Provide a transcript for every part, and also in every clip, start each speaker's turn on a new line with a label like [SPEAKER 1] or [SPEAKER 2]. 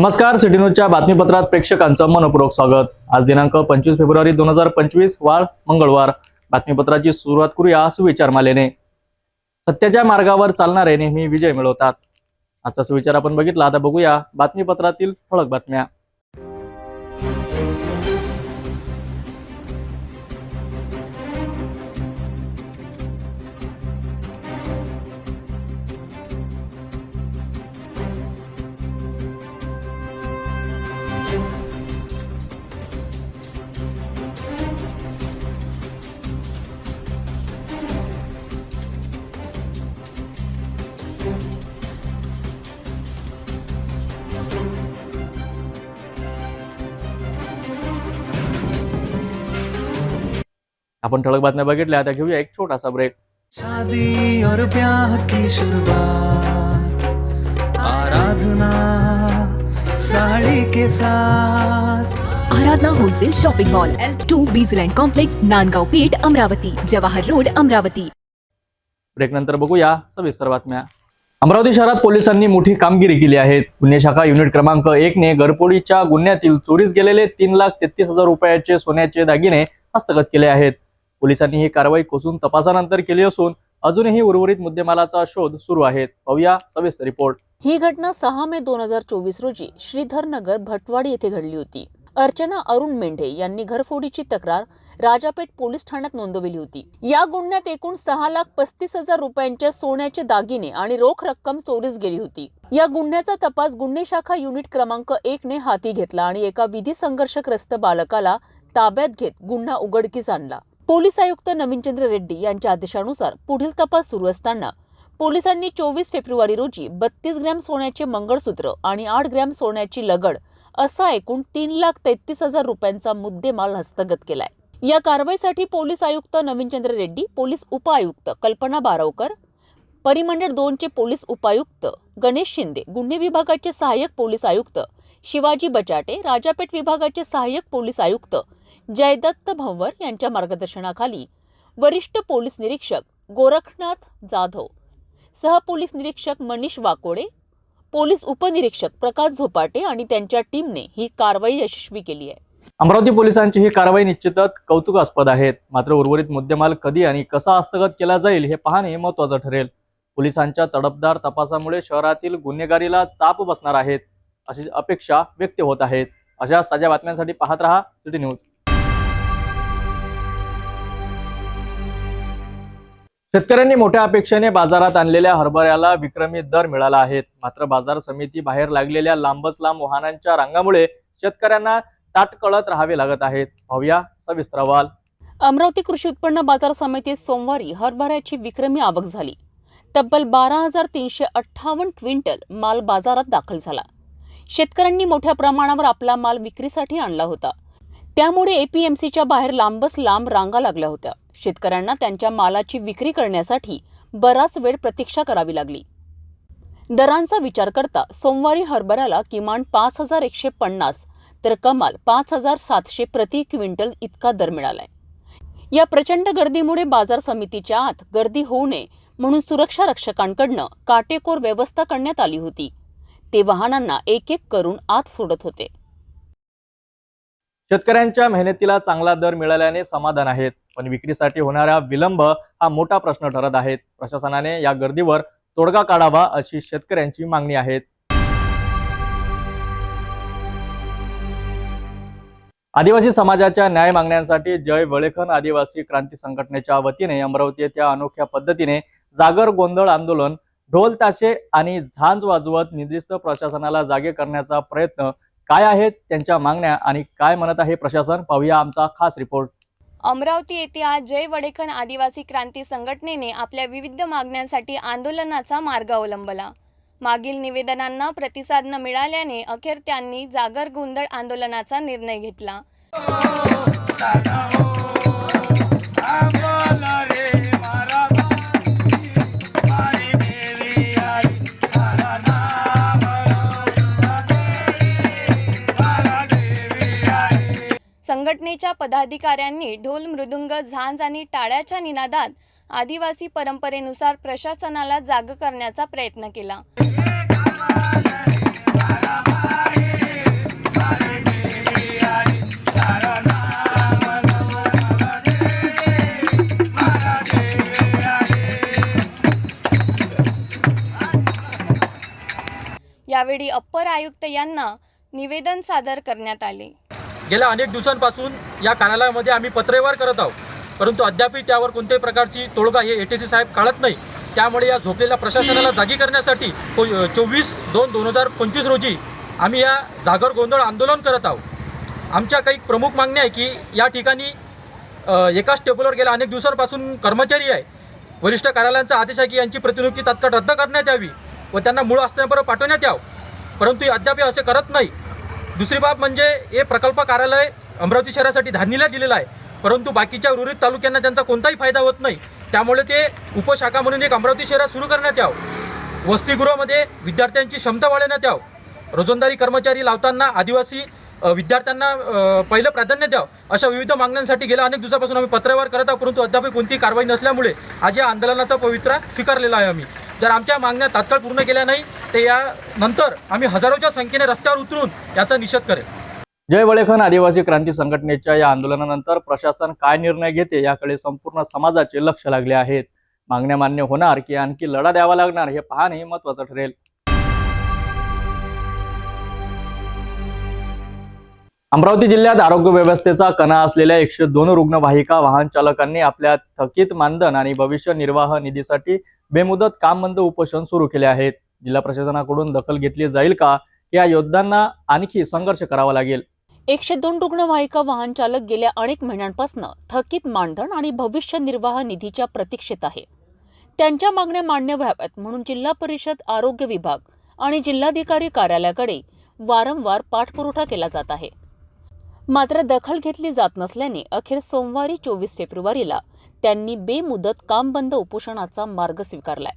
[SPEAKER 1] नमस्कार, सिटी न्यूजच्या बातमीपत्रात प्रेक्षकांचं मनपूर्वक स्वागत। आज दिनांक 25 फेब्रुवारी 2025 वार मंगळवार। बातमीपत्राची सुरुवात करूया सुविचारमालेने। सत्याच्या मार्गावर चालणारे नेहमी विजय मिळवतात। आजचा सुविचार आपण बघितला, आता बघूया बातमीपत्रातील ठळक बातम्या। आपण ठळक बातम्या बघितल्या, आता घेऊया एक छोटासा ब्रेक।
[SPEAKER 2] शादी और ब्याह की शुरुआत आराधना साड़ी के साथ।
[SPEAKER 3] Aradhana wholesale shopping mall L2 Bijland complex, Nandgaon Peth, Amravati, Jawahar road, Amravati.
[SPEAKER 1] Break नंतर बघूया सविस्तर बातम्या। अमरावती शहरात पोलिसांनी मोठी कामगिरी केली आहे। गुन्हे शाखा युनिट क्रमांक 1 ने घरफोडीच्या गुन्ह्यातील चोरीस गेलेले 3,33,000 रुपयाचे सोन्याचे दागिने हस्तगत केले आहेत। पोलिसांनी ही कारवाई कसून तपासानंतर केली असून अजूनही उर्वरित मुद्देमालाचा शोध सुरू आहे। पाहूया सविस्तर रिपोर्ट।
[SPEAKER 4] ही घटना 6 मे 2024 रोजी श्रीधरनगर भटवाडी येथे घडली होती। अर्चना अरुण मेंढे यांनी घरफोडीची तक्रार राजापेठ पोलीस ठाण्यात नोंदवली होती। या गुन्ह्यात एकूण 6,35,000 रुपयांचे सोन्याचे दागिने आणि रोख रक्कम चोरीस गेली होती। या गुन्ह्याचा तपास गुन्हे शाखा युनिट क्रमांक 1 ने हाती घेतला आणि एका विधी संघर्षग्रस्त बालकाला ताब्यात घेत गुन्हा उघडकीस आणला। पोलीस आयुक्त नवीनचंद्र रेड्डी यांच्या आदेशानुसार पुढील तपास सुरू असताना पोलिसांनी 24 फेब्रुवारी रोजी 32 ग्रॅम सोन्याचे मंगळसूत्र आणि 8 ग्रॅम सोन्याची लगड असा एकूण 3,33,000 रुपयांचा मुद्देमाल हस्तगत केलाय। या कारवाईसाठी पोलीस आयुक्त नवीनचंद्र रेड्डी, पोलीस उपआयुक्त कल्पना बारावकर, परिमंडळ 2 चे पोलीस उपायुक्त गणेश शिंदे, गुन्हे विभागाचे सहाय्यक पोलीस आयुक्त शिवाजी बचाटे, राजापेठ विभागाचे सहाय्यक पोलीस आयुक्त जयदत्त भंवर यांच्या मार्गदर्शनाखाली वरिष्ठ पोलीस निरीक्षक गोरखनाथ जाधव, सह पोलीस निरीक्षक मनीष वाकोडे, पोलीस उपनिरीक्षक प्रकाश झोपाटे आणि त्यांच्या टीमने ही कारवाई यशस्वी केली आहे।
[SPEAKER 1] अमरावती पोलिसांची ही कारवाई निश्चितच कौतुकास्पद आहे। मात्र उर्वरित मुद्देमाल कधी आणि कसा हस्तगत केला जाईल हे पाहणे महत्त्वाचं ठरेल। पोलिसांच्या तडफदार तपासामुळे शहरातील गुन्हेगारीला चाप बसणार आहेत अशी अपेक्षा व्यक्त होत आहेत। अशाच ताज्या बातम्यांसाठी पाहत रहा सिटी न्यूज। शेतकऱ्यांनी मोठ्या अपेक्षेने बाजारात आणलेल्या हरभऱ्याला विक्रमी दर मिळाला आहे। मात्र बाजार समिती बाहेर लागलेल्या लांबच लांब वाहनांच्या रांगामुळे शेतकऱ्यांना ताटकळत राहावे लागत आहेत। पाहूया सविस्तर अहवाल।
[SPEAKER 4] अमरावती कृषी उत्पन्न बाजार समितीत सोमवारी हरभऱ्याची विक्रमी आवक झाली। तब्बल 12,358 क्विंटल माल बाजारात दाखल झाला। शेतकऱ्यांनी मोठ्या प्रमाणावर आपला माल विक्रीसाठी आणला होता, त्यामुळे एपीएमसीच्या बाहेर लांबच लांब रांगा लागल्या होत्या। शेतकऱ्यांना त्यांच्या मालाची विक्री करण्यासाठी बराच वेळ प्रतीक्षा करावी लागली। दरांचा विचार करता सोमवारी हरभऱ्याला किमान 5,150 तर कमाल 5,700 प्रति क्विंटल इतका दर मिळालाय। या प्रचंड गर्दीमुळे बाजार समितीच्या आत गर्दी होऊ नये म्हणून सुरक्षा रक्षकांकडून काटेकोर व्यवस्था करण्यात आली होती। ते वाहनांना एक एक करून आत सोडत होते।
[SPEAKER 1] शेतकऱ्यांच्या मेहनतीला चांगला दर मिळाल्याने समाधान आहेत, पण विक्रीसाठी होणारा विलंब हा मोठा प्रश्न ठरत आहे। प्रशासनाने या गर्दीवर तोडगा काढावा अशी शेतकऱ्यांची मागणी आहे। आदिवासी समाजाच्या न्याय मागण्यांसाठी जय वळेखन आदिवासी क्रांती संघटनेच्या वतीने अमरावती येथे अनोख्या पद्धतीने जागर गोंधळ आंदोलन, ढोल ताशे आणि झांज वाजवत निर्दिष्ट प्रशासनाला जागे करण्याचा प्रयत्न काय आहेत त्यांच्या मागण्या आणि काय म्हणत आहे प्रशासन, पाहूया आमचा खास रिपोर्ट।
[SPEAKER 5] अमरावती येथे आज जय वडेखन आदिवासी क्रांती संघटनेने आपल्या विविध मागण्यांसाठी आंदोलनाचा मार्ग अवलंबला। मागील निवेदनांना प्रतिसाद न मिळाल्याने अखेर त्यांनी जागर गोंधळ आंदोलनाचा निर्णय घेतला। संघटनेच्या पदाधिकाऱ्यांनी ढोल, मृदुंग, झांज आणि टाळ्याच्या निनादात आदिवासी परंपरेनुसार प्रशासनाला जाग करण्याचा प्रयत्न केला। यावेळी अप्पर आयुक्त यांना निवेदन सादर करण्यात आले.
[SPEAKER 6] गेल्या अनेक दिवसांपासून या कार्यालयामध्ये आम्ही पत्रव्यवहार करत आहोत, परंतु अद्यापही त्यावर कोणत्याही प्रकारची तोडगा हे ATC साहेब काढत नाही. त्यामुळे या झोपलेल्या प्रशासनाला जागी करण्यासाठी 24/2/2025 रोजी आम्ही या जागर गोंधळ आंदोलन करत आहोत. आमच्या काही प्रमुख मागण्या आहे की या ठिकाणी एकाच टेबलवर गेल्या अनेक दिवसांपासून कर्मचारी आहे. वरिष्ठ कार्यालयांचा आदेश आहे की यांची प्रतिनियुक्ती तात्काळ रद्द करण्यात यावी व त्यांना मूळ आस्थानापर्यंत पाठवण्यात यावं, परंतु अद्याप असे करत नाही. दुसरी बाब म्हणजे हे प्रकल्प कार्यालय अमरावती शहरासाठी धारणीला दिलेलं आहे, परंतु बाकीच्या उर्वरित तालुक्यांना त्यांचा कोणताही फायदा होत नाही. त्यामुळे ते उपशाखा म्हणून एक अमरावती शहरात सुरू करण्यात यावं. वसतिगृहामध्ये विद्यार्थ्यांची क्षमता वाढवण्यात यावं. रोजंदारी कर्मचारी लावताना आदिवासी विद्यार्थ्यांना पहिलं प्राधान्य द्यावं. अशा विविध मागण्यांसाठी गेल्या अनेक दिवसापासून आम्ही पत्रव्यवहार करत आहोत, परंतु अद्याप कोणतीही कारवाई नसल्यामुळे आज या आंदोलनाचा पवित्रा स्वीकारलेला आहे. आम्ही जर आमच्या मागण्या तात्काळ पूर्ण केल्या नाही तर यानंतर आम्ही हजारोच्या संख्येने रस्त्यावर उतरून याचा निषेध करेल.
[SPEAKER 1] जय वडेखन आदिवासी क्रांती संघटनेच्या या आंदोलनानंतर प्रशासन काय निर्णय घेते याकडे संपूर्ण समाजाचे लक्ष लागले आहेत. मागण्या मान्य होणार की आणखी लढा द्यावा लागणार हे पाहणे महत्त्वाचं ठरेल. अमरावती जिल्ह्यात आरोग्य व्यवस्थेचा कणा असलेल्या 102 रुग्णवाहिका वाहन चालकांनी आपल्या थकीत मानधन आणि भविष्य निर्वाह निधीसाठी बेमुदत काम बंद उपोषण सुरू केले आहेत. जिल्हा प्रशासनाकडून दखल घेतली जाईल का या योद्ध्यांना आणखी संघर्ष करावा लागेल.
[SPEAKER 4] 102 रुग्णवाहिका वाहन चालक गेल्या अनेक महिन्यांपासून थकीत मानधन आणि भविष्य निर्वाह निधीच्या प्रतीक्षेत आहे. त्यांच्या मागण्या मान्य व्हाव्यात म्हणून जिल्हा परिषद, आरोग्य विभाग आणि जिल्हाधिकारी कार्यालयाकडे वारंवार पाठपुरावा केला जात आहे. मात्र दखल घेतली जात नसल्याने अखेर सोमवारी 24 फेब्रुवारीला त्यांनी बेमुदत काम बंद उपोषणाचा मार्ग स्वीकारलाय.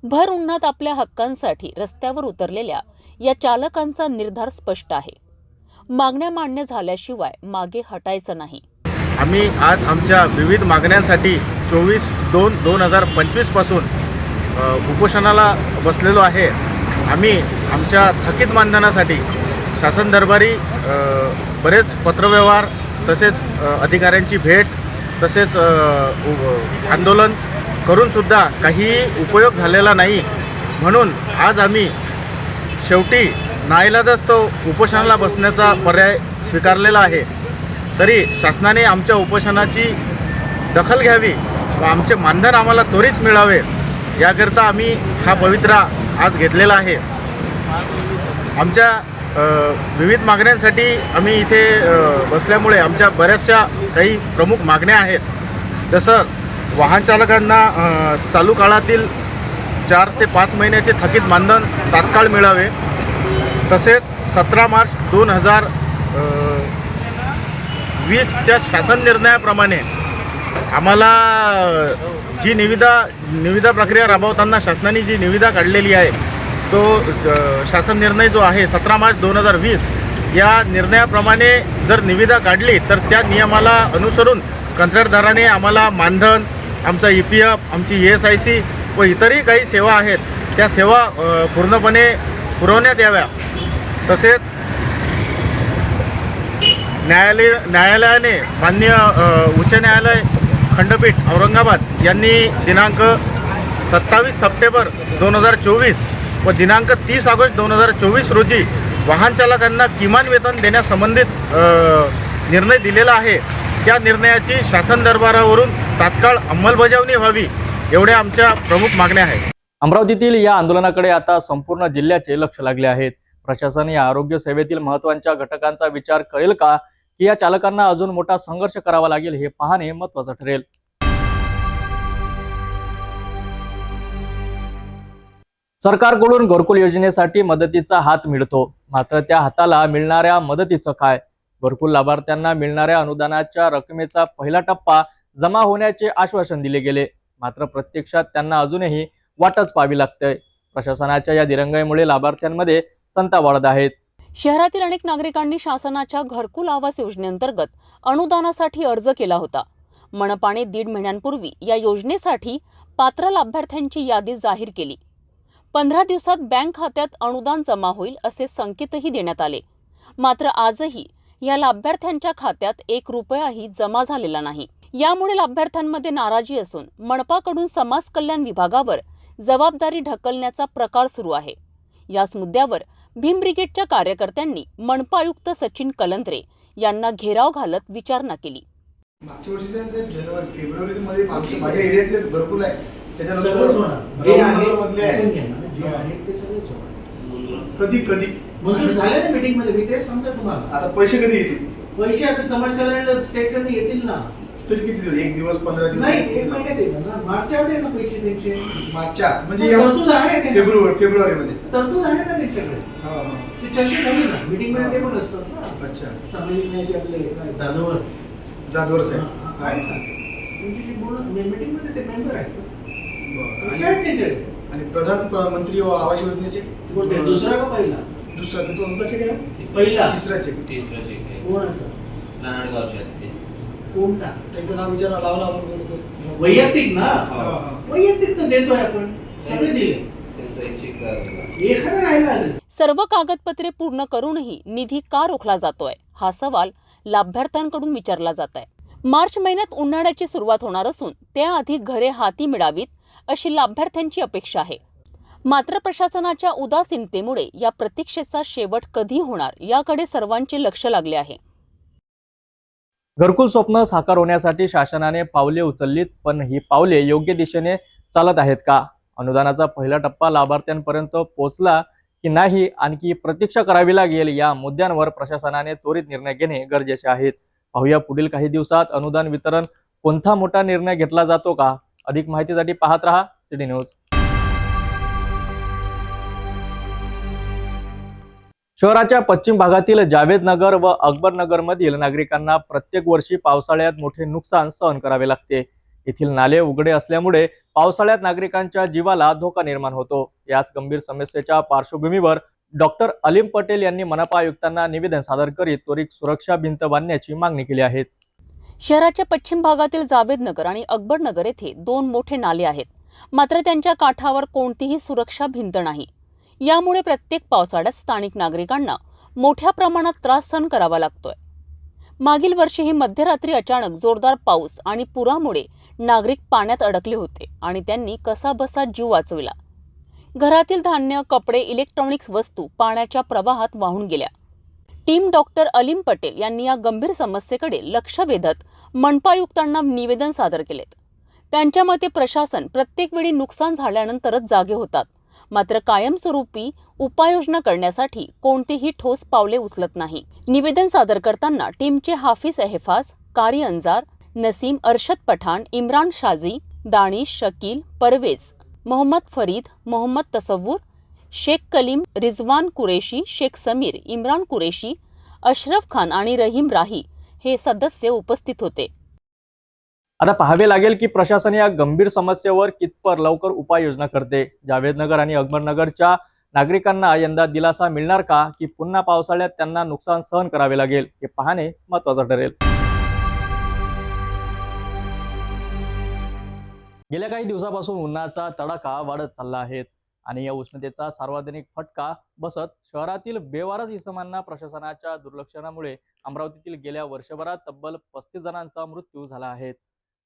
[SPEAKER 4] भर उन्हात आपल्या हक्कांसाठी रस्त्यावर उतरलेल्या या चालकांचा निर्धार स्पष्ट आहे. मागण्या मान्य झाल्याशिवाय मागे हटायचं नाही.
[SPEAKER 7] आम्ही आज आमच्या विविध मागण्यांसाठी 24/2/2025 पासून उपोषणाला बसलेलो आहे. आम्ही आमच्या थकीत मानधनासाठी शासन दरबारी बरेच पत्रव्यवहार, तसेच अधिकाऱ्यांची भेट, तसेच आंदोलन करूनसुद्धा काही उपयोग झालेला नाही. म्हणून आज आम्ही शेवटी नाईलाजास्तव तो उपोषणाला बसण्याचा पर्याय स्वीकारलेला आहे. तरी शासनाने आमच्या उपोषणाची दखल घ्यावी व आमचे मानधन आम्हाला त्वरित मिळावे याकरिता आम्ही हा पवित्रा आज घेतलेला आहे. आमच्या विविध मागण्यांसाठी आम्ही इथे बसल्यामुळे आमच्या बऱ्याचशा काही प्रमुख मागण्या आहेत. जसं वाहन चालकांना चालू काळातील 4 ते 5 महिन्याचे थकीत मानधन तात्काळ मिळावे. तसेच 17 मार्च 2020च्या शासन निर्णयाप्रमाणे आम्हाला जी निविदा प्रक्रिया राबवताना शासनाने जी निविदा काढलेली आहे तो शासन निर्णय जो आहे 17 मार्च 2020 या निर्णयाप्रमाणे जर निविदा काढली तर त्या नियमाला अनुसरून कंत्राटदाराने आम्हाला मानधन, आमचा EPF, आमची ESIC व इतरही काही सेवा आहेत त्या सेवा पूर्णपणे पुरवण्यात याव्या. तसेच न्यायालयाने माननीय उच्च न्यायालय खंडपीठ औरंगाबाद यांनी दिनांक 27 सप्टेंबर 2024 व दिनांक 30 ऑगस्ट 2024 रोजी वाहन चालकांना किमान वेतन देण्यासंबंधित निर्णय दिलेला आहे. त्या निर्णयाची शासन दरबारावरून तात्काळ अंमलबजावणी व्हावी एवढ्या आमच्या प्रमुख मागण्या आहेत.
[SPEAKER 1] अमरावतीतील या आंदोलनाकडे आता संपूर्ण जिल्ह्याचे लक्ष लागले आहेत. प्रशासन या आरोग्य सेवेतील महत्त्वाच्या घटकांचा विचार करेल का की या चालकांना अजून मोठा संघर्ष करावा लागेल हे पाहणे महत्त्वाचं ठरेल. सरकारकडून घरकुल योजनेसाठी मदतीचा हात मिळतो, मात्र त्या हाताला मिळणाऱ्या मदतीचं काय? घरकुल लाभार्थ्यांना मिळणाऱ्या अनुदानाच्या रकमेचा पहिला टप्पा जमा होण्याचे आश्वासन दिले गेले, मात्र प्रत्यक्षात त्यांना अजूनही वाटच पाहावी लागते. प्रशासनाच्या या दिरंगाईमुळे लाभार्थ्यांमध्ये संताप वाढत आहेत.
[SPEAKER 4] शहरातील अनेक नागरिकांनी शासनाच्या घरकुल आवास योजनेअंतर्गत अनुदानासाठी अर्ज केला होता. मनपाने 1.5 महिन्यांपूर्वी या योजनेसाठी पात्र लाभार्थ्यांची यादी जाहीर केली. 15 दिवसात बँक खात्यात अनुदान जमा होईल असे संकेतही देण्यात आले, मात्र आजही या लाभार्थ्यांच्या खात्यात 1 रुपयाही जमा झालेला नाही. यामुळे लाभार्थ्यांमध्ये नाराजी असून मनपाकडून समाज कल्याण विभागावर जबाबदारी ढकलण्याचा प्रकार सुरू आहे. याच मुद्द्यावर भीम ब्रिगेडच्या कार्यकर्त्यांनी मनपा आयुक्त सचिन कलंत्रे यांना घेराव घालत विचारणा केली.
[SPEAKER 8] मागच्या वर्षी साहेब फेब्रुवारी मध्ये माझ्या एरियातले घरकुल आहे, त्याच्यानंतर कधी
[SPEAKER 9] मंजूर झाले ना मीटिंग मध्ये, मी तेच सांगतो तुम्हाला.
[SPEAKER 8] आता पैसे कधी येतील?
[SPEAKER 9] पैसे आता समाज कल्याण स्टेट कडे येतील ना.
[SPEAKER 8] तरी किती दिवस? 1 दिवस 15 दिवस?
[SPEAKER 9] नाही, 1 महिन्यात येतात ना. मार्चच्या मध्ये ना पैसे त्यांचे.
[SPEAKER 8] मार्चच्या म्हणजे
[SPEAKER 9] तरतूद आहे का?
[SPEAKER 8] फेब्रुवारी मध्ये
[SPEAKER 9] तरतूद आहे ना त्यांच्याकडे. ती चर्चा झाली ना मीटिंग मध्ये, ते पण असतात ना.
[SPEAKER 8] अच्छा.
[SPEAKER 9] सामाजिक न्यायाचे आपले
[SPEAKER 8] जाधवर साहेब
[SPEAKER 9] आहेत ना, त्यांच्याशी बोलणं मीटिंग मध्ये ते मेंबर आहेत. पैसे
[SPEAKER 8] आणि
[SPEAKER 9] आहेत त्यांच्याकडे.
[SPEAKER 8] प्रधानमंत्री आवास योजनेचे
[SPEAKER 9] दुसरा का पहिला?
[SPEAKER 8] दुसरा ते कोणता चेक आहे?
[SPEAKER 9] पहिला.
[SPEAKER 8] तिसरा चेक.
[SPEAKER 9] कोणाचा?
[SPEAKER 10] नारायणगावचे
[SPEAKER 9] कोणता?
[SPEAKER 8] त्याचं नाव विचारा, लावला आपण.
[SPEAKER 9] वैयक्तिक ना. वैयक्तिक तर देतोय आपण, सगळे दिले.
[SPEAKER 10] त्यांचा एक चेक
[SPEAKER 9] एखादा राहिला असेल.
[SPEAKER 4] सर्व कागदपत्रे पूर्ण करूनही निधी का रोखला जातोय, हा सवाल लाभार्थ्यांकडून विचारला जात आहे. मार्च महिन्यात उन्हाळ्याची सुरुवात होणार असून त्याआधी घरे हाती मिळावीत अशी लाभार्थ्यांची अपेक्षा आहे. मात्र प्रशासनाच्या उदासीनतेमुळे या प्रतीक्षेचा शेवट कधी होणार याकडे सर्वांचे लक्ष लागले आहे.
[SPEAKER 1] घरकुल स्वप्न साकार होण्यासाठी शासनाने पावले उचललीत, पण ही पावले योग्य दिशेने चालत आहेत का? अनुदानाचा पहिला टप्पा लाभार्थ्यांपर्यंत पोहोचला की नाही, आणखी प्रतीक्षा करावी लागेल, या मुद्द्यांवर प्रशासनाने त्वरित निर्णय घेणे गरजेचे आहेत. पाहूया पुढील काही दिवसात अनुदान वितरण कोणता मोठा निर्णय घेतला जातो का? अधिक माहितीसाठी पाहत रहा सिटी न्यूज. शहराच्या पश्चिम भागातील जावेदनगर व अकबरनगर मधील नागरिकांना प्रत्येक वर्षी पावसाळ्यात मोठे नुकसान सहन करावे लागते. येथील नाले उघडे असल्यामुळे पावसाळ्यात नागरिकांच्या जीवाला धोका निर्माण होतो. याच गंभीर समस्येच्या पार्श्वभूमीवर डॉक्टर अलीम पटेल यांनी मनपा आयुक्तांना निवेदन सादर करीत त्वरित सुरक्षा भिंत बांधण्याची मागणी केली आहे.
[SPEAKER 4] शहराच्या पश्चिम भागातील जावेदनगर आणि अकबरनगर येथे 2 मोठे नाले आहेत, मात्र त्यांच्या काठावर कोणतीही सुरक्षा भिंत नाही. यामुळे प्रत्येक पावसाळ्यात स्थानिक नागरिकांना मोठ्या प्रमाणात त्रास सहन करावा लागतोय. मागील वर्षीही मध्यरात्री अचानक जोरदार पाऊस आणि पुरामुळे नागरिक पाण्यात अडकले होते आणि त्यांनी कसाबसा जीव वाचविला. घरातील धान्य, कपडे, इलेक्ट्रॉनिक्स वस्तू पाण्याच्या प्रवाहात वाहून गेल्या. टीम डॉक्टर अलीम पटेल यांनी या गंभीर समस्येकडे लक्ष वेधत मनपायुक्तांना निवेदन सादर केलेत. त्यांच्या मते प्रशासन प्रत्येक वेळी नुकसान झाल्यानंतरच जागे होतात, मात्र कायमस्वरूपी उपाययोजना करण्यासाठी कोणतीही ठोस पावले उचलत नाही. निवेदन सादर करताना टीमचे हाफिज एहफाज, कारी अंजार, नसीम, अरशद पठाण, इम्रान शाजी, दानिश, शकील, परवेज, मोहम्मद फरीद, मोहम्मद तसव्वुर, शेख कलीम, रिजवान कुरेशी, शेख समीर, इम्रान कुरेशी, अशरफ खान आणि रहीम राही हे सदस्य उपस्थित होते.
[SPEAKER 1] आता पाहावे लागेल की प्रशासन या गंभीर समस्येवर कितपर लवकर उपाययोजना करते. जावेदनगर आणि अकबरनगरच्या नागरिकांना यंदा दिलासा मिळणार का, की पुन्हा पावसाळ्यात त्यांना नुकसान सहन करावे लागेल, हे पाहणे महत्त्वाचं ठरेल. गेल्या काही दिवसापासून उन्हाचा तडाखा वाढत चालला आहे आणि या उष्णतेचा सार्वजनिक फटका बसत शहरातील बेवारस इसमांना प्रशासनाच्या दुर्लक्षणामुळे अमरावतीतील गेल्या वर्षभरात तब्बल 35 जणांचा मृत्यू झाला आहे.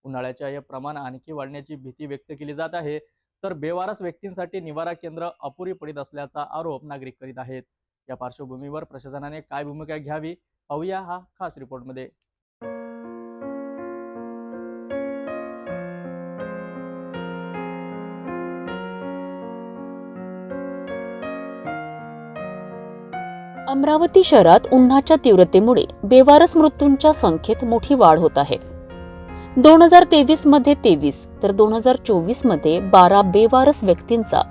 [SPEAKER 1] उन्हाळ्याच्या हे प्रमाण आणखी वाढण्याची भीती व्यक्त केली जात आहे, तर बेवारस व्यक्तींसाठी निवारा केंद्र अपुरी पडित असल्याचा आरोप नागरिक करीत आहेत. या पार्श्वभूमीवर प्रशासनाने काय भूमिका घ्यावी पाहूया हा खास रिपोर्टमध्ये.
[SPEAKER 4] अमरावती शहरात उन्हाच्या तीव्रतेमुळे बेवारस मृत्यूंच्या संख्येत मोठी वाढ होत आहे. 2023 मध्ये 23 तर 2024 मध्ये 12 बेवारस व्यक्तींचा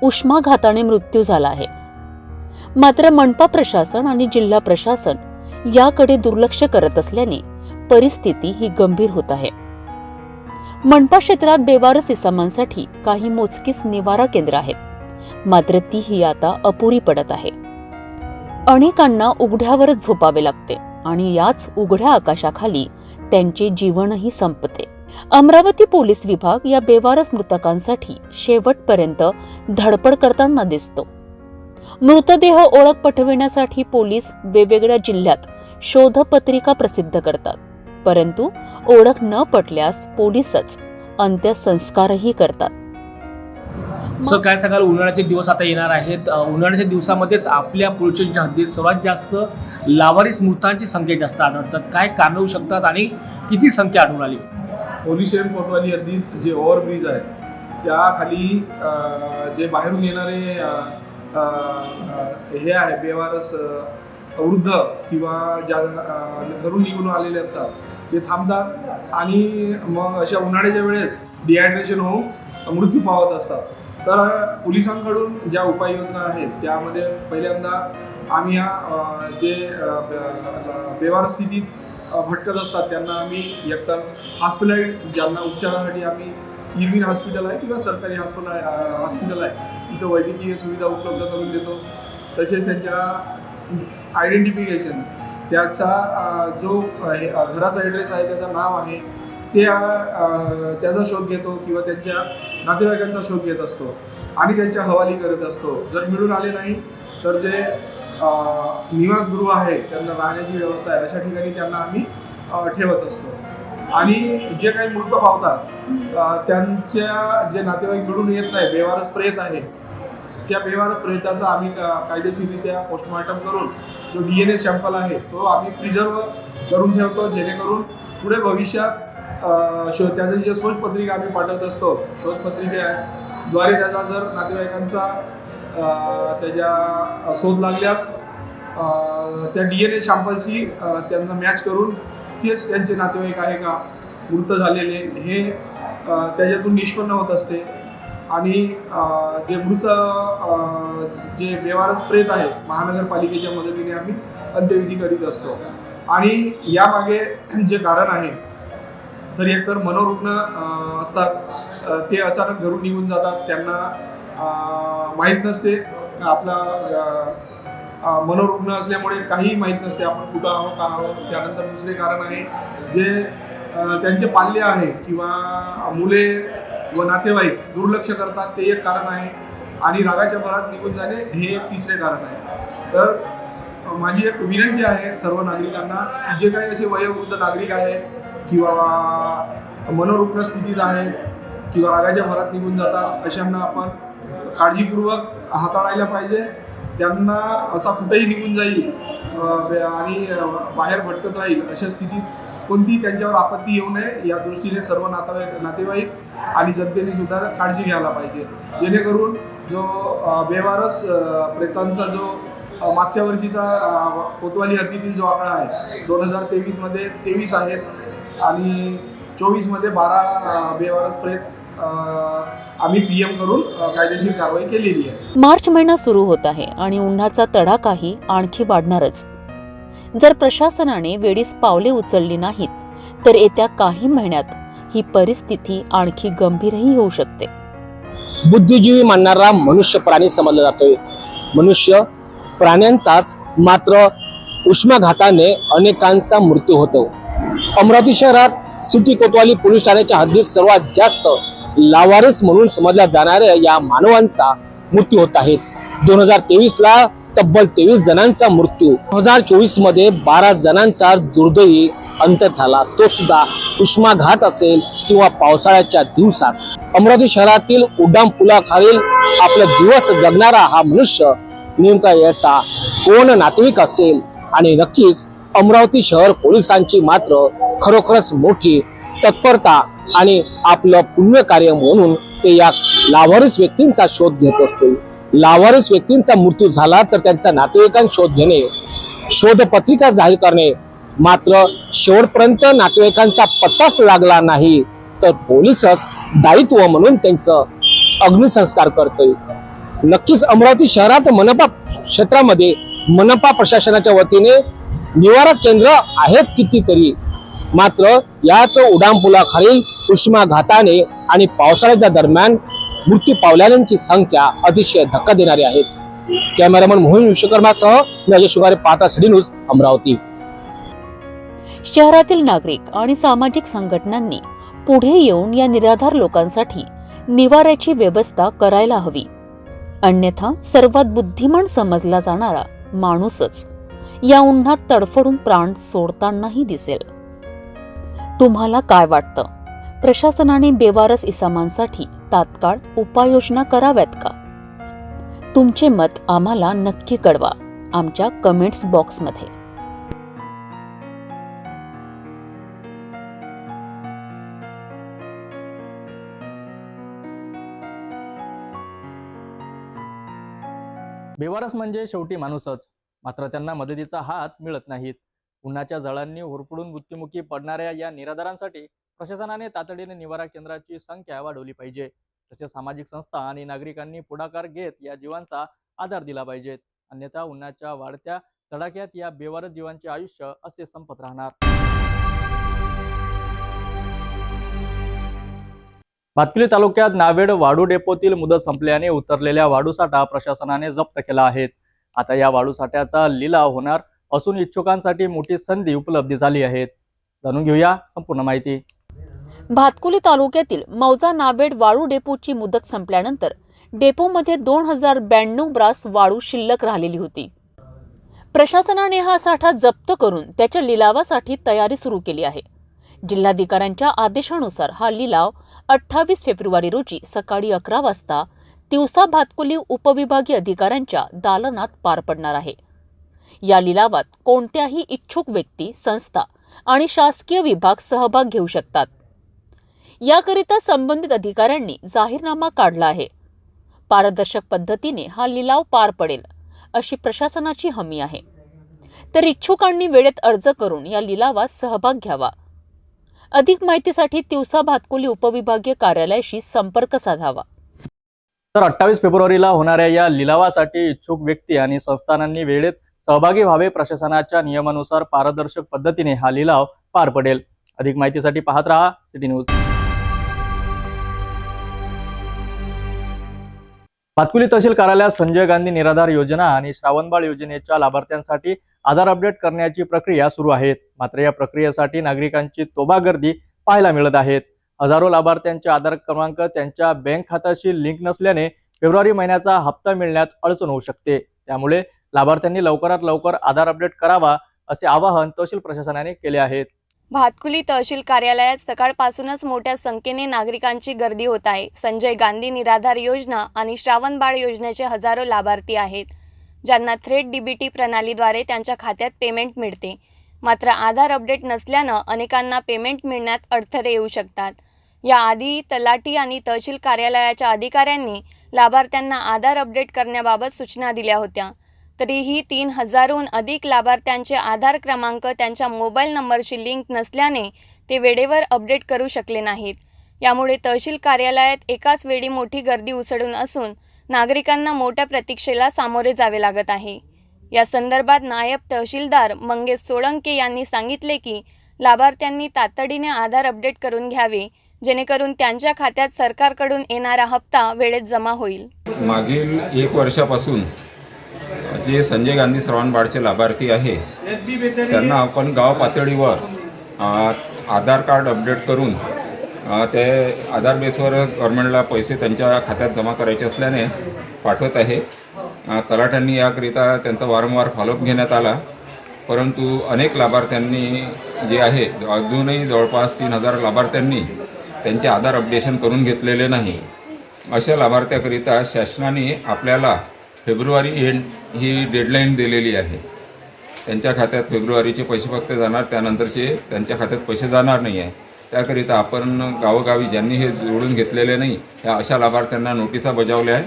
[SPEAKER 4] उष्माघाताने मृत्यू झाला आहे. मात्र मनपा प्रशासन आणि जिल्हा प्रशासन याकडे दुर्लक्ष करत असल्याने परिस्थिती ही गंभीर होत आहे. मनपा क्षेत्रात बेवारस इसमांसाठी काही मोजकीच निवारा केंद्र आहेत, मात्र तीही आता अपुरी पडत आहे. अनेकांना उघड्यावरच झोपावे लागते आणि याच उघड्या आकाशाखाली त्यांचे जीवनही संपते. अमरावती पोलीस विभाग या बेवारस मृतकांसाठी शेवटपर्यंत धडपड करताना दिसतो. मृतदेह ओळख पटविण्यासाठी पोलीस वेगवेगळ्या जिल्ह्यात शोधपत्रिका प्रसिद्ध करतात, परंतु ओळख न पटल्यास पोलीसच अंत्यसंस्कारही करतात.
[SPEAKER 11] सर काय सांगाल, उन्हाळ्याचे दिवस आता येणार आहेत. उन्हाळ्याच्या दिवसामध्येच आपल्या पोलीस स्टेशनच्या हद्दीत सर्वात जास्त लावारिस मृतांची संख्या जास्त आढळतात. काय कारण होऊ शकतात आणि किती संख्या आढळून आली?
[SPEAKER 12] पोलीस स्टेशन कोतवाली हद्दीत जे ओव्हरब्रिज आहे त्याखाली जे बाहेरून येणारे हे आहे बेवारस वृद्ध किंवा ज्या घरून निघून आलेले असतात ते थांबतात आणि मग अशा उन्हाळ्याच्या वेळेस डिहायड्रेशन होऊन मृत्यू पावत असतात. तर पोलिसांकडून ज्या उपाययोजना आहेत त्यामध्ये पहिल्यांदा आम्ही ह्या जे बेवारस स्थितीत भटकत असतात त्यांना आम्ही एकतर हॉस्पिटलाइज, ज्यांना उपचारासाठी आम्ही इरविन हॉस्पिटल आहे किंवा सरकारी हॉस्पिटल आहे तिथं वैद्यकीय सुविधा उपलब्ध करून देतो. तसेच त्यांच्या आयडेंटिफिकेशन, त्याचा जो घराचा ॲड्रेस आहे, त्याचं नाव आहे त्याचा शोध घेतो किंवा त्यांच्या नातेवाईकांचा शोध घेत असतो आणि त्यांच्या हवाली करत असतो. जर मिळून आले नाही तर जे निवासगृह आहे, त्यांना राहण्याची व्यवस्था आहे, अशा ठिकाणी त्यांना आम्ही ठेवत असतो. आणि जे काही मृत पावतात त्यांच्या जे नातेवाईक मिळून येत नाही, बेवारस प्रेत आहे, त्या बेवारस प्रेताचा आम्ही कायदेशीररित्या पोस्टमॉर्टम करून जो DNA सॅम्पल आहे तो आम्ही प्रिझर्व करून ठेवतो, जेणेकरून पुढे भविष्यात त्याची जे शोधपत्रिका आम्ही पाठवत असतो, शोधपत्रिकेद्वारे त्याचा जर नातेवाईकांचा त्याच्या शोध लागल्यास त्या DNA सॅम्पल्सही त्यांना मॅच करून तेच त्यांचे नातेवाईक आहे का मृत झालेले हे त्याच्यातून निष्पन्न होत असते. आणि जे मृत जे बेवारस प्रेत आहे महानगरपालिकेच्या मदतीने आम्ही अंत्यविधी करीत असतो. आणि यामागे जे कारण आहे तर एकतर मनोरुग्ण असतात, ते अचानक घरून निघून जातात, त्यांना माहीत नसते आपला मनोरुग्ण असल्यामुळे काहीही माहीत नसते आपण कुठं आहोत का आहोत. त्यानंतर दुसरे कारण आहे जे त्यांचे पाल्य आहे किंवा मुले व नातेवाईक दुर्लक्ष करतात, ते एक कारण आहे. आणि रागाच्या भरात निघून जाणे हे एक तिसरे कारण आहे. तर माझी एक विनंती आहे सर्व नागरिकांना की जे काही असे वयोवृद्ध नागरिक आहेत किंवा मनोरुग्ण स्थितीत आहेत किंवा रागाच्या भरात निघून जातात, अशांना आपण काळजीपूर्वक हाताळायला पाहिजे. त्यांना असा कुठेही निघून जाईल आणि बाहेर भटकत राहील अशा स्थितीत कोणतीही त्यांच्यावर आपत्ती येऊ नये या दृष्टीने सर्व नातेवाईक आणि जनतेने सुद्धा काळजी घ्यायला पाहिजे, जेणेकरून जो बेवारस प्रेतांचा जो मागच्या वर्षीचा कोतवाली हद्दीतील जो आकडा आहे 2023मध्ये 23 आहेत आणि 24मध्ये 12 बेवारस प्रेत आम्ही PM करून कायदेशीर कारवाई केलेली आहे.
[SPEAKER 4] मार्च महिना सुरू होत आहे आणि उन्हाचा तडाखाही आणखी वाढणारच. जर प्रशासनाने वेळीच पावले उचलली नाहीत तर येत्या काही महिन्यात ही परिस्थिती आणखी गंभीरही होऊ शकते.
[SPEAKER 11] बुद्धिजीवी मानणारा मनुष्य प्राणी समजला जातोय. मनुष्य प्राण्यांचाच, मात्र उष्माघाताने अनेकांचा मृत्यू होतो. अमरावती शहरात सिटी कोतवाली पोलीस ठाण्याच्या हद्दीत सर्वात जास्त लावारिस म्हणून समजल्या जाणाऱ्या या मानवांचा मृत्यू होत आहे. 2023ला तब्बल 23 जणांचा मृत्यू, 2024 मध्ये 12 जणांचा दुर्दैवी अंत झाला, तो सुद्धा उष्माघात असेल किंवा पावसाळ्याच्या दिवसात. अमरावती शहरातील उड्डाण पुलाखालील आपले दिवस जगणारा हा मनुष्य नेमका याचा कोण नातेवाईक असेल? आणि नक्कीच अमरावती शहर पोलिसांची मात्र खरोखरच मोठी तत्परता आणि आपलं पुण्य कार्य म्हणून ते या लावारिस व्यक्तींचा शोध घेत असतो. लावारिस व्यक्तींचा मृत्यू झाला तर त्यांचा नातेवाईकांचा शोध घेणे, शोधपत्रिका जाहीर करणे, मात्र शेवटपर्यंत नातेवाईकांचा पत्ताच लागला नाही तर पोलीसच दायित्व म्हणून त्यांचं अग्निसंस्कार करतोय. नक्कीच अमरावती शहरात मनपा क्षेत्रामध्ये मनपा प्रशासनाच्या वतीने निवारा केंद्र आहेत कितीतरी, मात्र याच उड्डाणपुलाखालील उष्माघाताने आणि पावसाळ्याच्या दरम्यान मृत्यू पावलेल्यांची संख्या अतिशय धक्का देणारी आहे. कॅमेरामन मोहन विश्वकर्मासह अजय शुगारे, पाहता सिटी न्यूज, अमरावती.
[SPEAKER 4] शहरातील नागरिक आणि सामाजिक संघटनांनी पुढे येऊन या निराधार लोकांसाठी निवाऱ्याची व्यवस्था करायला हवी. अन्यथा सर्वात बुद्धिमान समजला जाणारा माणूसच या उन्हात तडफडून प्राण सोडतानाही दिसेल. तुम्हाला काय वाटतं? प्रशासनाने बेवारस इसमांसाठी तात्काळ उपाययोजना कराव्यात का? तुमचे मत आम्हाला नक्की कळवा आमच्या कमेंट्स बॉक्समध्ये.
[SPEAKER 1] बेवारस म्हणजे शेवटी माणूसच, मात्र त्यांना मदतीचा हात मिळत नाहीत. उन्हाच्या झळांनी होरपळून मृत्युमुखी पडणाऱ्या या निराधारांसाठी प्रशासनाने तातडीने निवारा केंद्राची संख्या वाढवली पाहिजे. तसेच सामाजिक संस्था आणि नागरिकांनी पुढाकार घेत या जीवांचा आधार दिला पाहिजे. अन्यथा उन्हाच्या वाढत्या तडाख्यात या बेवारस जीवांचे आयुष्य असे संपत राहणार. भातकुली तालुक्यात नावेड वाळू डेपोतील मुदत संपल्याने उतरलेल्या वाळू साठा प्रशासनाने जप्त केला आहे. आता या वाळू साठ्याचा लिलाव होणार असून इच्छुकांसाठी मोठी संधी उपलब्ध झाली आहे. जाणून घेऊया संपूर्ण माहिती.
[SPEAKER 4] भातकुली तालुक्यातील मौजा नावेड वाळू डेपोची मुदत संपल्यानंतर डेपोमध्ये 2092 ब्रास वाळू शिल्लक राहिलेली होती. प्रशासनाने हा साठा जप्त करून त्याच्या लिलावासाठी तयारी सुरू केली आहे. जिल्हाधिकाऱ्यांच्या आदेशानुसार हा लिलाव 28 फेब्रुवारी रोजी सकाळी 11 वाजता तिवसा भातकुली उपविभागीय अधिकाऱ्यांच्या दालनात पार पडणार आहे. या लिलावात कोणत्याही इच्छुक व्यक्ती, संस्था आणि शासकीय विभाग सहभाग घेऊ शकतात. याकरिता संबंधित अधिकाऱ्यांनी जाहीरनामा काढला आहे. पारदर्शक पद्धतीने हा लिलाव पार पडेल अशी प्रशासनाची हमी आहे. तर इच्छुकांनी वेळेत अर्ज करून या लिलावात सहभाग घ्यावा. अधिक माहितीसाठी तिवसा भातकुली उपविभागीय कार्यालयाशी संपर्क साधावा.
[SPEAKER 1] तर 28 फेब्रुवारीला होणाऱ्या या लिलावासाठी इच्छुक व्यक्ती आणि संस्थानांनी वेळेत सहभागी व्हावे. प्रशासनाच्या नियमानुसार पारदर्शक पद्धतीने हा लिलाव पार पडेल. अधिक माहितीसाठी पाहत रहा सिटी न्यूज. भातकुली तहसील कार्यालयात संजय गांधी निराधार योजना आणि श्रावणबाळ योजनेच्या लाभार्थ्यांसाठी आधार अपडेट करण्याची प्रक्रिया सुरू आहे. मात्र या प्रक्रियेसाठी नागरिकांची तोबा गर्दी पाहायला मिळत आहेत. हजारो लाभार्थ्यांचे आधार क्रमांक त्यांच्या बँक खात्याशी लिंक नसल्याने फेब्रुवारी महिन्याचा हप्ता मिळण्यात अडचण होऊ शकते. त्यामुळे लाभार्थ्यांनी लवकरात लवकर आधार अपडेट करावा असे आवाहन तहसील प्रशासनाने केले आहे.
[SPEAKER 5] भातकुली तहसील कार्यालयात सकाळपासूनच मोठ्या संख्येने नागरिकांची गर्दी होत आहे. संजय गांधी निराधार योजना आणि श्रावणबाळ योजनेचे हजारो लाभार्थी आहेत, ज्यांना थेट डीबीटी प्रणालीद्वारे त्यांच्या खात्यात पेमेंट मिळते. मात्र आधार अपडेट नसल्यानं अनेकांना पेमेंट मिळण्यात अडथळे येऊ शकतात. याआधी तलाठी आणि तहसील कार्यालयाच्या अधिकाऱ्यांनी लाभार्थ्यांना आधार अपडेट करण्याबाबत सूचना दिल्या होत्या. तरीही 3000हून अधिक लाभार्थ्यांचे आधार क्रमांक त्यांच्या मोबाईल नंबरशी लिंक नसल्याने ते वेळेवर अपडेट करू शकले नाहीत. यामुळे तहसील कार्यालयात एकाच वेळी मोठी गर्दी उसळून असून नागरिकांना मोठ्या प्रतीक्षेला सामोरे जावे लागत आहे. या संदर्भात नायब तहसीलदार मंगेश सोळंके यांनी सांगितले की लाभार्थ्यांनी तातडीने आधार अपडेट करून घ्यावे, जेणेकरून त्यांच्या खात्यात सरकारकडून येणारा हप्ता वेळेत जमा होईल.
[SPEAKER 13] मागील 1 वर्षापासून जे संजय गांधी श्रावणबाळचे लाभार्थी आहे त्यांना आपण गाव पातळीवर आधार कार्ड अपडेट करून ते आधार बेसवर गव्हर्नमेंटला पैसे त्यांच्या खात्यात जमा करायचे असल्याने पाठवत आहे. तलाठ्यांनी याकरिता त्यांचा वारंवार फॉलोअप घेण्यात आला, परंतु अनेक लाभार्थ्यांनी जे आहे अजूनही जवळपास 3000 लाभार्थ्यांनी त्यांचे आधार अपडेशन करून घेतलेले नाही. अशा लाभार्थ्याकरिता शासनाने आपल्याला फेब्रुवारी एंड ही डेडलाईन दिलेली आहे. त्यांच्या खात्यात फेब्रुवारीचे पैसे फक्त जाणार, त्यानंतरचे त्यांच्या खात्यात पैसे जाणार नाही आहे. त्याकरिता आपण गावोगावी ज्यांनी हे जोडून घेतलेले नाही या अशा लाभार्थ्यांना नोटिसा बजावल्या आहे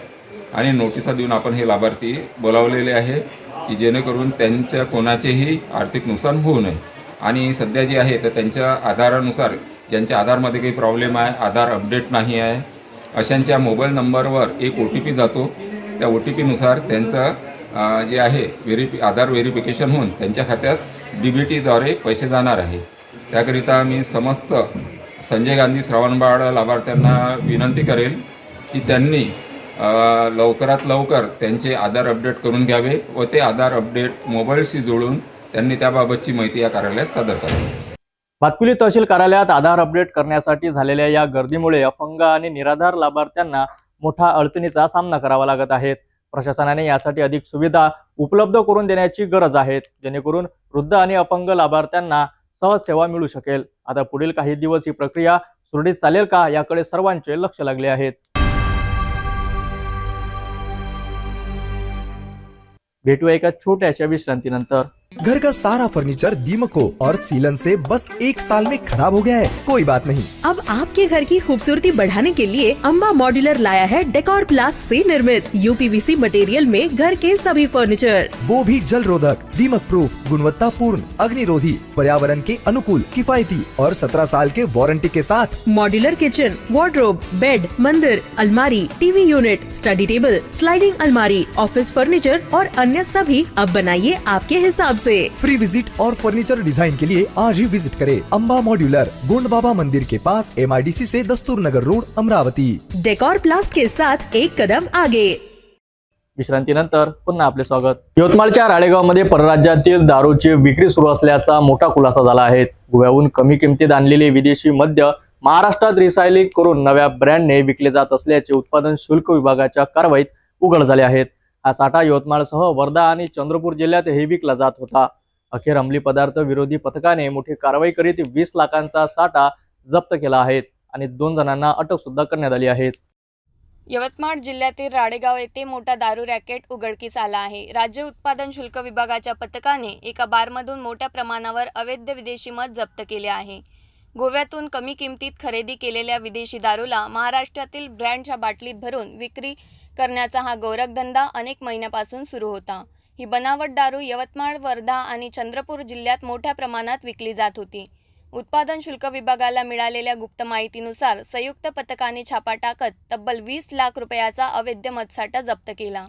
[SPEAKER 13] आणि नोटिसा देऊन आपण हे लाभार्थी बोलावलेले आहे की जेणेकरून त्यांच्या कोणाचेही आर्थिक नुकसान होऊ नये. आणि सध्या जे आहे तर त्यांच्या आधारानुसार ज्यांच्या आधारमध्ये काही प्रॉब्लेम आहे, आधार अपडेट नाही आहे, अशांच्या मोबाईल नंबरवर एक OTP जातो. त्या OTPनुसार त्यांचं जे आहे आधार व्हेरिफिकेशन होऊन त्यांच्या खात्यात DBTद्वारे पैसे जाणार आहे. त्याकरिता मी समस्त संजय गांधी श्रावणबाळ लाभार्थ्यांना विनंती करेल की त्यांनी लवकरात लवकर त्यांचे आधार अपडेट करून घ्यावे व ते आधार अपडेट मोबाईलशी जोडून त्यांनी त्याबाबतची माहिती या कार्यालयात सादर करावी.
[SPEAKER 1] भातकुली तहसील कार्यालयात आधार अपडेट करण्यासाठी झालेल्या या गर्दीमुळे अपंग आणि निराधार लाभार्थ्यांना मोठा अडचणीचा सामना करावा लागत आहे. प्रशासनाने यासाठी अधिक सुविधा उपलब्ध करून देण्याची गरज आहे, जेणेकरून वृद्ध आणि अपंग लाभार्थ्यांना सहज सेवा मिळू शकेल. आता पुढील काही दिवस ही प्रक्रिया सुरळीत चालेल का याकडे सर्वांचे लक्ष लागले आहे. भेटूया एका छोट्याशा विश्रांतीनंतर.
[SPEAKER 14] घर का सारा फर्नीचर दीमको और सीलन से बस 1 साल में खराब हो गया है. कोई बात नहीं,
[SPEAKER 3] अब आपके घर की खूबसूरती बढ़ाने के लिए अम्बा मॉड्यूलर लाया है डेकोर प्लास्ट से निर्मित यूपीवीसी मटेरियल में घर के सभी फर्नीचर,
[SPEAKER 14] वो भी जल रोधक, दीमक प्रूफ, गुणवत्तापूर्ण, अग्निरोधी, पर्यावरण के अनुकूल, किफायती और 17 साल के वारंटी के साथ.
[SPEAKER 3] मॉड्यूलर किचन, वार्डरोब, बेड, मंदिर, अलमारी, TV unit, study table, sliding अलमारी, ऑफिस फर्नीचर और अन्य सभी अब बनाइए आपके हिसाब से.
[SPEAKER 14] फ्री विजिट और फर्नीचर डिजाइन के लिए आज ही विजिट करें अम्बा मॉड्यूलर, गोंड बाबा मंदिर के पास, MIDC से दस्तूर नगर रोड, अमरावती.
[SPEAKER 3] डेकोर प्लास्ट के साथ एक कदम आगे.
[SPEAKER 1] विश्रांतीनंतर पुन्हा आपले स्वागत. यवतमाळच्या राळेगावमध्ये परराज्यातील दारूची विक्री सुरू असल्याचा मोठा खुलासा झाला आहे. गोव्याहून कमी किमतीत आणलेले विदेशी मद्य महाराष्ट्रात रिसायकलिंग करून नव्या ब्रँडने विकले जात असल्याचे उत्पादन शुल्क विभागाच्या कारवाईत उघड झाले आहेत. हा साठा यवतमाळसह वर्धा आणि चंद्रपूर जिल्ह्यातही विकला जात होता. अखेर अंमली पदार्थ विरोधी पथकाने मोठी कारवाई करीत 20 लाखांचा साठा जप्त केला आहे आणि 2 जणांना अटक सुद्धा करण्यात आली आहे.
[SPEAKER 5] यवतमाळ जिल्ह्यातील राळेगाव येथे मोठा दारू रॅकेट उघडकीस आला आहे. राज्य उत्पादन शुल्क विभागाच्या पथकाने एका बारमधून मोठ्या प्रमाणावर अवैध विदेशी मद जप्त केले आहे. गोव्यातून कमी किमतीत खरेदी केलेल्या विदेशी दारूला महाराष्ट्रातील ब्रँडच्या बाटलीत भरून विक्री करण्याचा हा गोरखधंदा अनेक महिन्यापासून सुरू होता. ही बनावट दारू यवतमाळ, वर्धा आणि चंद्रपूर जिल्ह्यात मोठ्या प्रमाणात विकली जात होती. उत्पादन शुल्क विभागाला मिळालेल्या गुप्त माहितीनुसार संयुक्त पथकाने छापा टाकत तब्बल 20 लाख रुपयाचा अवैध मदसाठा जप्त केला.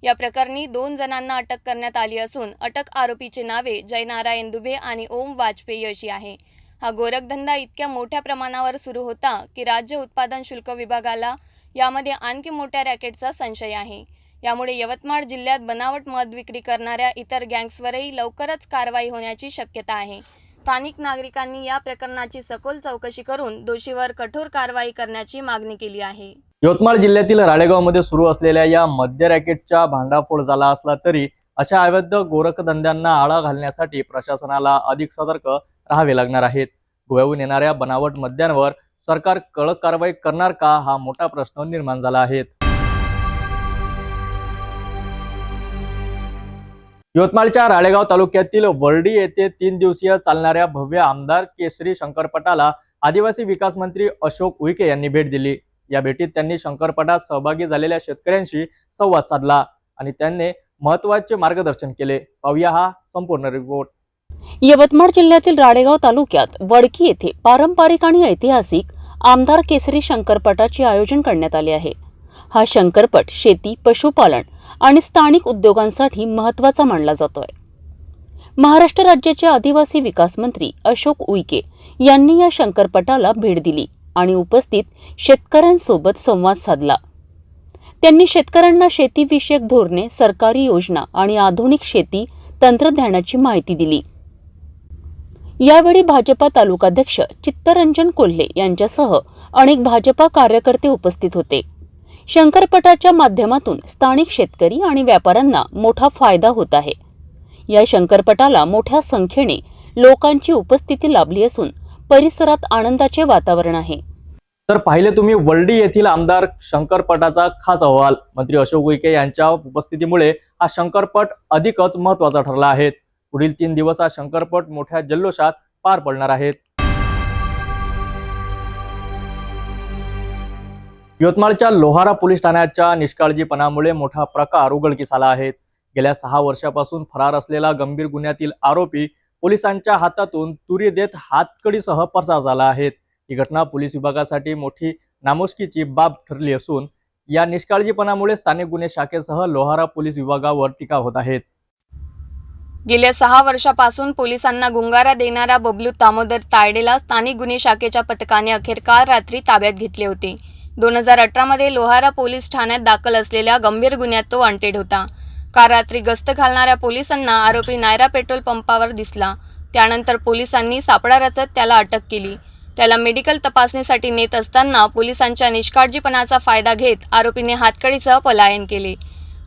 [SPEAKER 5] या प्रकरणी 2 जणांना अटक करण्यात आली असून अटक आरोपीचे नावे जयनारायण दुबे आणि ओम वाजपेयी अशी आहे. हा गोरखधंदा इतक्या मोठ्या प्रमाणावर सुरू होता की राज्य उत्पादन शुल्क विभागाला यामध्ये आणखी मोठ्या रॅकेटचा संशय आहे. यामुळे यवतमाळ जिल्ह्यात बनावट मद विक्री करणाऱ्या इतर गँग्सवरही लवकरच कारवाई होण्याची शक्यता आहे. स्थानिक नागरिकांनी या प्रकरणाची सखोल चौकशी करून दोषीवर कठोर कारवाई करण्याची मागणी केली आहे.
[SPEAKER 1] यवतमाळ जिल्ह्यातील राळेगावमध्ये सुरू असलेल्या या मद्य रॅकेटचा भांडाफोड झाला असला तरी अशा अवैध गोरखधंद्यांना आळा घालण्यासाठी प्रशासनाला अधिक सतर्क राहावे लागणार आहे. गोव्याहून येणाऱ्या बनावट मद्यांवर सरकार कडक कारवाई करणार का, हा मोठा प्रश्न निर्माण झाला आहे. यवतमाळच्या राळेगाव तालुक्यातील वर्डी येथे 3 दिवसीय चालणाऱ्या भव्य आमदार केसरी शंकरपटाला आदिवासी विकास मंत्री अशोक उईके यांनी भेट दिली. या भेटीत त्यांनी शंकरपटात सहभागी झालेल्या शेतकऱ्यांशी संवाद साधला आणि त्यांनी महत्त्वाचे मार्गदर्शन केले. पाहूया हा संपूर्ण रिपोर्ट.
[SPEAKER 4] यवतमाळ जिल्ह्यातील राळेगाव तालुक्यात वडकी येथे पारंपरिक आणि ऐतिहासिक आमदार केसरी शंकरपटाचे आयोजन करण्यात आले आहे. हा शंकरपट शेती, पशुपालन आणि स्थानिक उद्योगांसाठी महत्त्वाचा मानला जातोय. महाराष्ट्र राज्याचे आदिवासी विकास मंत्री अशोक उईके यांनी या शंकरपटाला भेट दिली आणि उपस्थित शेतकऱ्यांसोबत संवाद साधला. त्यांनी शेतकऱ्यांना शेतीविषयक धोरणे, सरकारी योजना आणि आधुनिक शेती तंत्रज्ञानाची माहिती दिली. यावेळी भाजपा तालुकाध्यक्ष चित्तरंजन कोल्हे यांच्यासह अनेक भाजपा कार्यकर्ते उपस्थित होते. शंकरपटाच्या माध्यमातून स्थानिक शेतकरी आणि व्यापाऱ्यांना मोठा फायदा होत आहे. या शंकरपटाला मोठ्या संख्येने लोकांची उपस्थिती लाभली असून परिसरात आनंदाचे वातावरण आहे.
[SPEAKER 1] तर पाहिले तुम्ही वर्डी येथील आमदार शंकरपटाचा खास अहवाल. मंत्री अशोक उईके यांच्या उपस्थितीमुळे हा शंकरपट अधिकच महत्त्वाचा ठरला आहे. पुढील 3 दिवस हा शंकरपट मोठ्या जल्लोषात पार पडणार आहेत. यवतमाळच्या लोहारा पोलीस ठाण्याच्या निष्काळजीपणामुळे मोठा प्रकार उघडकीस आला आहे. गेल्या 6 वर्षापासून फरार असलेला गंभीर गुन्ह्यातील आरोपी पोलिसांच्या हातातून तुरी देत हातकडीसह पसार झाला आहे. ही घटना पोलीस विभागासाठी मोठी नामुष्कीची बाब ठरली असून या निष्काळजीपणामुळे स्थानिक गुन्हे शाखेसह लोहारा पोलीस विभागावर टीका होत आहेत.
[SPEAKER 5] गेल्या 6 वर्षापासून पोलिसांना गुंगारा देणारा बबलू दामोदर तायडेला स्थानिक गुन्हे शाखेच्या पथकाने अखेर काल रात्री ताब्यात घेतले होते. 2018 मध्ये लोहारा पोलीस ठाण्यात दाखल असलेल्या गंभीर गुन्ह्यात तो वॉन्टेड होता. काल रात्री गस्त घालणाऱ्या पोलिसांना आरोपी नायरा पेट्रोल पंपावर दिसला. त्यानंतर पोलिसांनी सापळा रचत त्याला अटक केली. त्याला मेडिकल तपासणीसाठी नेत असताना पोलिसांच्या निष्काळजीपणाचा फायदा घेत आरोपीने हातकडीसह पलायन केले.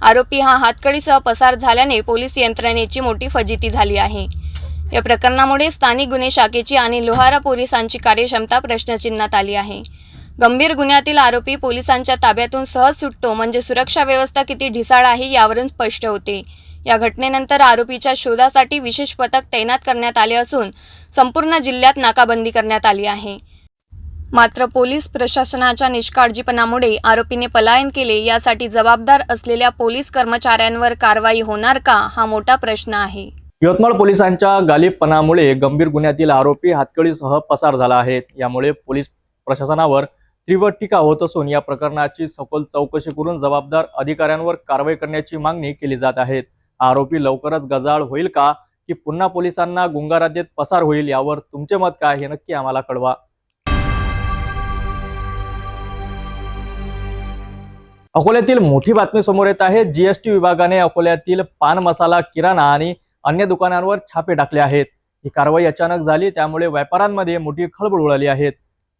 [SPEAKER 5] आरोपी हा हातकडीसह पसार झाल्याने पोलीस यंत्रणेची मोठी फजिती झाली आहे. या प्रकरणामुळे स्थानिक गुन्हे शाखेची आणि लोहारा पोलिसांची कार्यक्षमता प्रश्नचिन्हात आली आहे. गंभीर गुन्ह्यातील आरोपी पोलिसांच्या ताब्यातून सहज सुटतो म्हणजे सुरक्षा व्यवस्था किती ढिसाळ आहे यावरून स्पष्ट होते. या घटनेनंतर आरोपीच्या शोधासाठी विशेष पथक तैनात करण्यात आले असून संपूर्ण जिल्ह्यात नाकाबंदी करण्यात आली आहे. मात्र पोलीस प्रशासनाच्या निष्काळजीपणामुळे आरोपीने पलायन केले. यासाठी जबाबदार असलेल्या पोलीस कर्मचाऱ्यांवर कारवाई होणार का, हा मोठा प्रश्न आहे.
[SPEAKER 1] यवतमाळ पोलिसांच्या गालिबपणामुळे गंभीर गुन्ह्यातील आरोपी हातकळीसह पसार झाला आहे. यामुळे पोलीस प्रशासनावर तीव्र टीका होत असून या प्रकरणाची सखोल चौकशी करून जबाबदार अधिकाऱ्यांवर कारवाई करण्याची मागणी केली जात आहे. आरोपी लवकरच गजाआड होईल का की पुन्हा पोलिसांना गुंगारात देत पसार होईल, यावर तुमचे मत काय हे नक्की आम्हाला कळवा. अकोल्यातील मोठी बातमी समोर येत आहे. जीएसटी विभागाने अकोल्यातील पान मसाला, किराणा आणि अन्य दुकानांवर छापे टाकले आहेत. ही कारवाई अचानक झाली, त्यामुळे व्यापाऱ्यांमध्ये मोठी खळबळ उडाली आहे.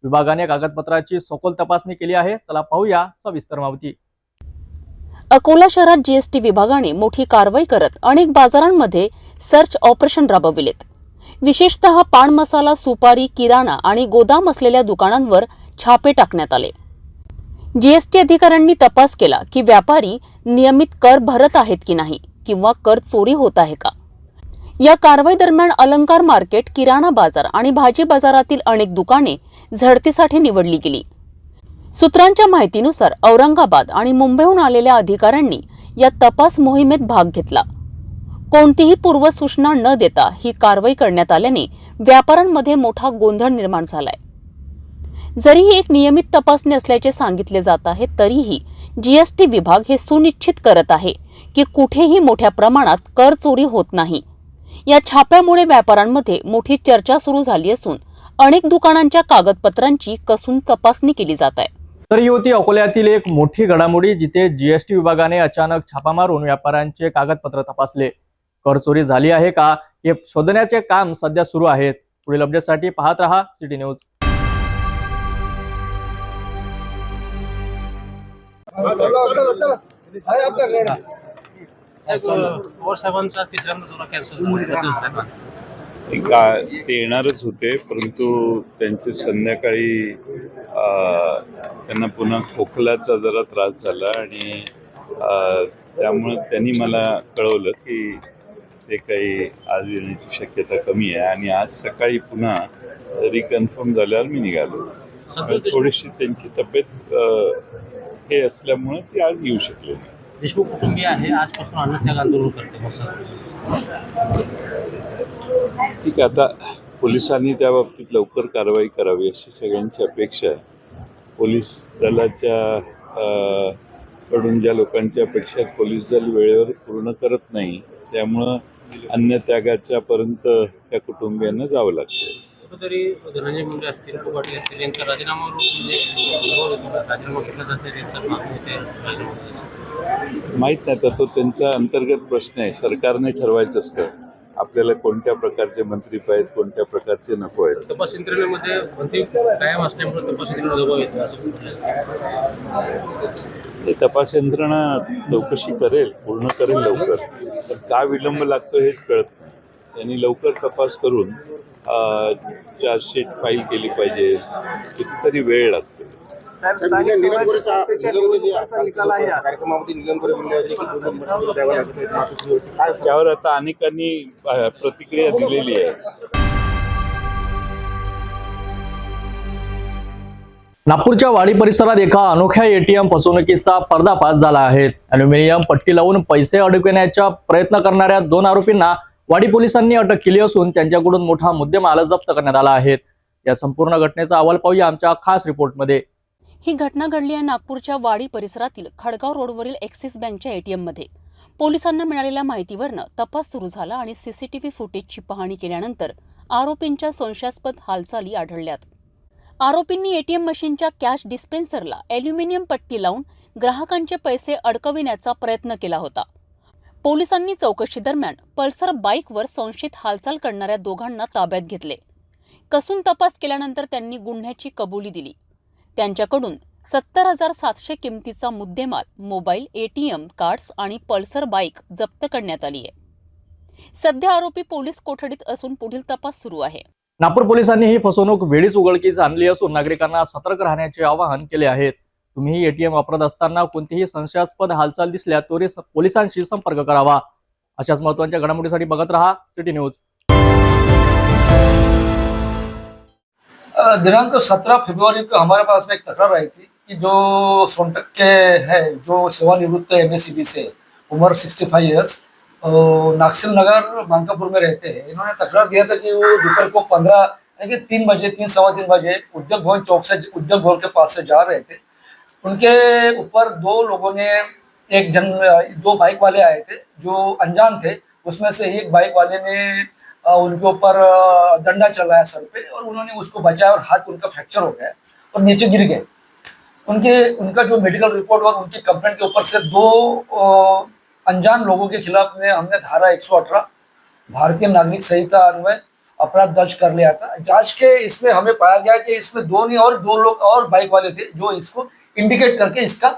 [SPEAKER 1] विभागाने कागदपत्राची सखोल तपासणी केली आहे. चला पाहूया सविस्तर माहिती.
[SPEAKER 4] अकोला शहरात जीएसटी विभागाने मोठी कारवाई करत अनेक बाजारांमध्ये सर्च ऑपरेशन राबविलेत. विशेषतः पान मसाला, सुपारी, किराणा आणि गोदाम असलेल्या दुकानांवर छापे टाकण्यात आले. जीएसटी अधिकाऱ्यांनी तपास केला की व्यापारी नियमित कर भरत आहेत की नाही किंवा कर चोरी होत आहे का. या कारवाई दरम्यान अलंकार मार्केट, किराणा बाजार आणि भाजी बाजारातील अनेक दुकाने झडतीसाठी निवडली गेली. सूत्रांच्या माहितीनुसार औरंगाबाद आणि मुंबईहून आलेल्या अधिकाऱ्यांनी या तपास मोहिमेत भाग घेतला. कोणतीही पूर्वसूचना न देता ही कारवाई करण्यात आल्याने व्यापाऱ्यांमध्ये मोठा गोंधळ निर्माण झालाय. जरी ही एक नियमित तपासणी असल्याचे सांगितले जात आहे, तरीही जीएसटी विभाग हे सुनिश्चित करत आहे की कुठेही मोठ्या प्रमाणात कर चोरी होत नाही. या छाप्यामुळे व्यापाऱ्यांमध्ये मोठी चर्चा सुरू झाली असून अनेक दुकानांच्या कागदपत्रांची कसून तपासणी केली जात आहे.
[SPEAKER 1] तर ही होती अकोल्यातील एक मोठी घडामोडी, जिथे जीएसटी विभागाने अचानक छापा मारून व्यापाऱ्यांचे कागदपत्र तपासले. कर चोरी झाली आहे का हे शोधण्याचे काम सध्या सुरू आहे. पुढील अपडेटसाठी पाहत रहा सिटी न्यूज.
[SPEAKER 15] ते येणारच होते, परंतु त्यांचे संध्याकाळी त्यांना पुन्हा खोकल्याचा जरा त्रास झाला आणि त्यामुळे त्यांनी मला कळवलं की ते काही आज येण्याची शक्यता कमी आहे आणि आज सकाळी पुन्हा रिकन्फर्म झाल्यावर मी निघालो. थोडीशी त्यांची तब्येत हे असल्यामुळे ते आज येऊ शकले नाही.
[SPEAKER 16] देशमुख कुटुंबीय आहे, आजपासून अन्नत्याग आंदोलन करते.
[SPEAKER 15] ठीक आहे, आता पोलिसांनी त्या बाबतीत लवकर कारवाई करावी अशी सगळ्यांची अपेक्षा आहे. पोलीस दलाच्या कडून ज्या लोकांच्या अपेक्षा पोलीस दल वेळेवर पूर्ण करत नाही, त्यामुळं अन्नत्यागाच्या पर्यंत त्या कुटुंबियांना जावं लागतं.
[SPEAKER 16] कुठेतरी धनंजय मुंडे असतील, पाटील असतील, यांचा राजीनामा घेतला जात नाही.
[SPEAKER 15] माहीत नाही, तर तो त्यांचा अंतर्गत प्रश्न आहे. सरकारने ठरवायचं असतं आपल्याला कोणत्या प्रकारचे मंत्री पाहिजेत, कोणत्या प्रकारचे नको आहेत.
[SPEAKER 16] तपास यंत्रणेमध्ये मंत्री कायम असल्यामुळे तपास यंत्रणा दबाव येतो असं
[SPEAKER 15] ते तपास यंत्रणा चौकशी करेल, पूर्ण करेल लवकर. पण का विलंब लागतो हेच कळत नाही. त्यांनी लवकर तपास करून चार्जशीट फाईल केली पाहिजे. कितीतरी वेळ लागतो. त्यावर आता अनेकांनी प्रतिक्रिया दिलेली आहे.
[SPEAKER 1] नागपूरच्या वाडी परिसरात एका अनोख्या एटीएम फसवणुकीचा पर्दाफाश झाला आहे. अॅल्युमिनियम पट्टी लावून पैसे अडकविण्याचा प्रयत्न करणाऱ्या 2 आरोपींना वाडी पोलिसांनी अटक केली असून त्यांच्याकडून मोठा मुद्देमाल जप्त करण्यात आला आहे. या संपूर्ण घटनेचा अहवाल पाहूया आमच्या खास रिपोर्टमध्ये.
[SPEAKER 4] ही घटना घडली आहे नागपूरच्या वाडी परिसरातील खडगाव रोडवरील ॲक्सिस बँकच्या एटीएममध्ये. पोलिसांना मिळालेल्या माहितीवरनं तपास सुरू झाला आणि सीसीटीव्ही फुटेजची पाहणी केल्यानंतर आरोपींच्या संशयास्पद हालचाली आढळल्यात. आरोपींनी एटीएम मशीनच्या कॅश डिस्पेन्सरला ॲल्युमिनियम पट्टी लावून ग्राहकांचे पैसे अडकविण्याचा प्रयत्न केला होता. पोलिसांनी चौकशी दरम्यान पल्सर बाईकवर संशयित हालचाल करणाऱ्या दोघांना ताब्यात घेतले. कसून तपास केल्यानंतर त्यांनी गुन्ह्याची कबुली दिली. त्यांच्याकडून 70,700 किमतीचा मुद्देमाल, मोबाईल, एटीएम कार्ड्स आणि पल्सर बाईक जप्त करण्यात आली आहे. सध्या आरोपी पोलीस कोठडीत असून पुढील तपास सुरू आहे.
[SPEAKER 1] नागपूर पोलिसांनी ही फसवणूक वेळीच उघडकीस आणली असून नागरिकांना सतर्क राहण्याचे आवाहन केले आहे. तुम्ही एटीएम वापरत असताना कोणतीही संशयास्पद हालचाल दिसल्या त्वरित पोलिसांशी संपर्क करावा. अशाच महत्त्वाच्या घडामोडीसाठी बघत रहा सिटी न्यूज।
[SPEAKER 17] दिनांक 17 फरवरी को हमारे पास में एक तकरार आई थी कि जो सोनटक के है, जो सेवानिवृत्त MACB से उम्र 65 ईयर्स नागसिल नगर मानकापुर में रहते हैं, इन्होंने तकरार दिया था कि वो दोपहर को 3 बजे 3-3:15 बजे उद्योग भवन चौक से उद्योग भवन के पास से जा रहे थे। उनके ऊपर दो बाइक वाले आए थे जो अनजान थे। उसमें से एक बाइक वाले ने उनके ऊपर डंडा चलाया सर पे और उन्होंने उसको बचाया और हाथ उनका फ्रैक्चर हो गया और नीचे गिर गए। उनका जो मेडिकल रिपोर्ट और उनकी कंप्लेंट के ऊपर से 2 अनजान लोगों के खिलाफ हमने धारा 118 भारतीय नागरिक संहिता अन्वय अपराध दर्ज कर लिया था। जांच के इसमें हमें पाया गया कि इसमें 2 लोग और बाइक वाले थे जो इसको इंडिकेट करके इसका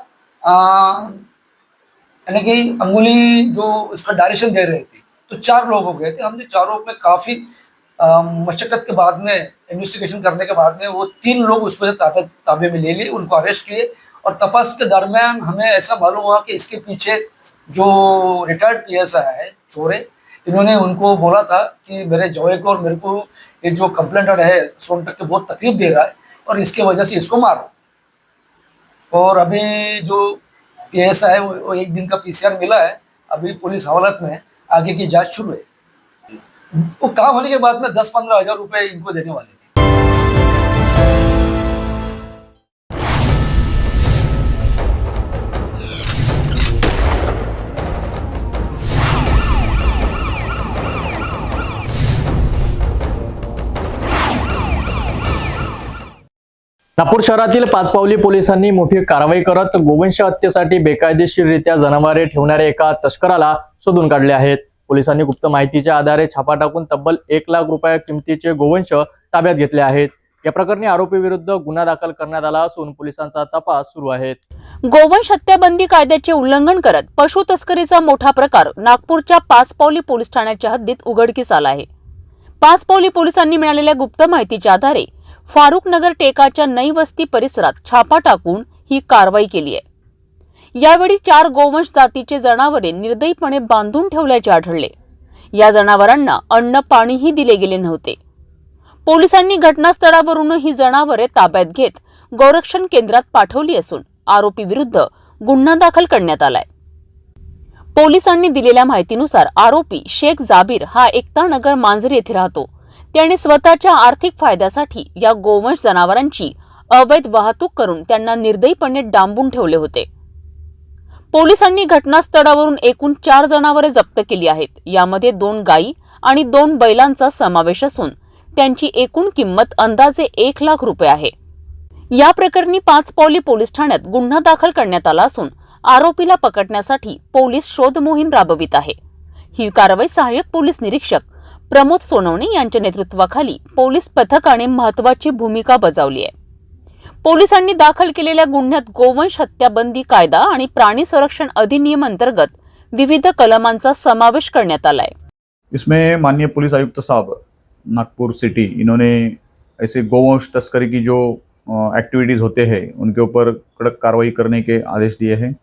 [SPEAKER 17] यानी कि अंगुली जो इसका डायरेक्शन दे रहे थे। तो 4 लोग हो गए थे। हमने चारों में काफी मशक्कत के बाद में इन्वेस्टिगेशन करने के बाद में वो 3 लोग उसमें से ताबे में ले लिए, उनको अरेस्ट किए और तपास के दरमियान हमें ऐसा मालूम हुआ कि इसके पीछे जो रिटायर्ड PSI है चोरे, इन्होंने उनको बोला था कि मेरे जवाई को और मेरे को ये जो कंप्लेंटर है सोनटक के बहुत तकलीफ दे रहा है और इसके वजह से इसको मारो। और अभी जो PSI है वो 1 दिन का PCR मिला है। अभी पुलिस हवालात में आगे की जांच शुरू है। वो काम होने के बाद में 10-15 हज़ार रुपए इनको देने वाले थे।
[SPEAKER 1] नागपूर शहरातील पाचपावली पोलिसांनी मोठी कारवाई करत गोवंश हत्येसाठी बेकायदेशीररित्या जनावरे ठेवणाऱ्या एका तस्कराला शोधून काढले आहेत। पोलिसांनी गुप्त माहितीच्या आधारे छापा टाकून तब्बल 1 लाख रुपये किमतीचे गोवंश ताब्यात घेतले आहेत। या प्रकरणी आरोपी विरुद्ध गुन्हा दाखल करण्यात आला असून पोलिसांचा तपास सुरू आहे।
[SPEAKER 4] गोवंश हत्याबंदी कायद्याचे उल्लंघन करत पशु तस्करीचा मोठा प्रकार नागपूरच्या पाचपावली पोलीस ठाण्याच्या हद्दीत उघडकीस आला आहे। पाचपावली पोलिसांनी मिळालेल्या गुप्त माहितीच्या आधारे फारुक नगर टेकाच्या नई वस्ती परिसरात छापा टाकून ही कारवाई केली आहे। यावेळी 4 गोवंश जातीचे जनावरे निर्दयीपणे बांधून ठेवल्याचे आढळले। या जनावरांना अन्न पाणीही दिले गेले नव्हते। पोलिसांनी घटनास्थळावरून ही जनावरे ताब्यात घेत गोरक्षण केंद्रात पाठवली असून आरोपी विरुद्ध गुन्हा दाखल करण्यात आलाय। पोलिसांनी दिलेल्या माहितीनुसार आरोपी शेख जाबीर हा एकता नगर मांजरी येथे राहतो। त्याने स्वतःच्या आर्थिक फायद्यासाठी या गोवंश जनावरांची अवैध वाहतूक करून त्यांना निर्दयीपणे डांबून ठेवले होते। पोलिसांनी घटनास्थळावरून एकूण 4 जनावरे जप्त केली आहेत। यामध्ये 2 गायी आणि 2 बैलांचा समावेश असून त्यांची एकूण किंमत अंदाजे 1 लाख रुपये आहे। या प्रकरणी पाचपावली पोलीस ठाण्यात गुन्हा दाखल करण्यात आला असून आरोपीला पकडण्यासाठी पोलीस शोध मोहीम राबवित आहे। ही कारवाई सहाय्यक पोलीस निरीक्षक प्रमोद सोनवणे यांच्या नेतृत्वाखाली पोलीस पथकाने महत्त्वाची भूमिका बजावली आहे। पोलिसांनी दाखल केलेल्या गुन्ह्यात गोवंश हत्याबंदी कायदा आणि प्राणी संरक्षण अधिनियम अंतर्गत विविध कलमांचा समावेश करण्यात आलाय।
[SPEAKER 18] इसमें माननीय पुलिस आयुक्त साहब नागपुर सिटी, इन्होंने ऐसे गोवंश तस्करी की जो एक्टिविटीज़ होते हैं उनके ऊपर कड़क कार्रवाई करने के आदेश दिए हैं।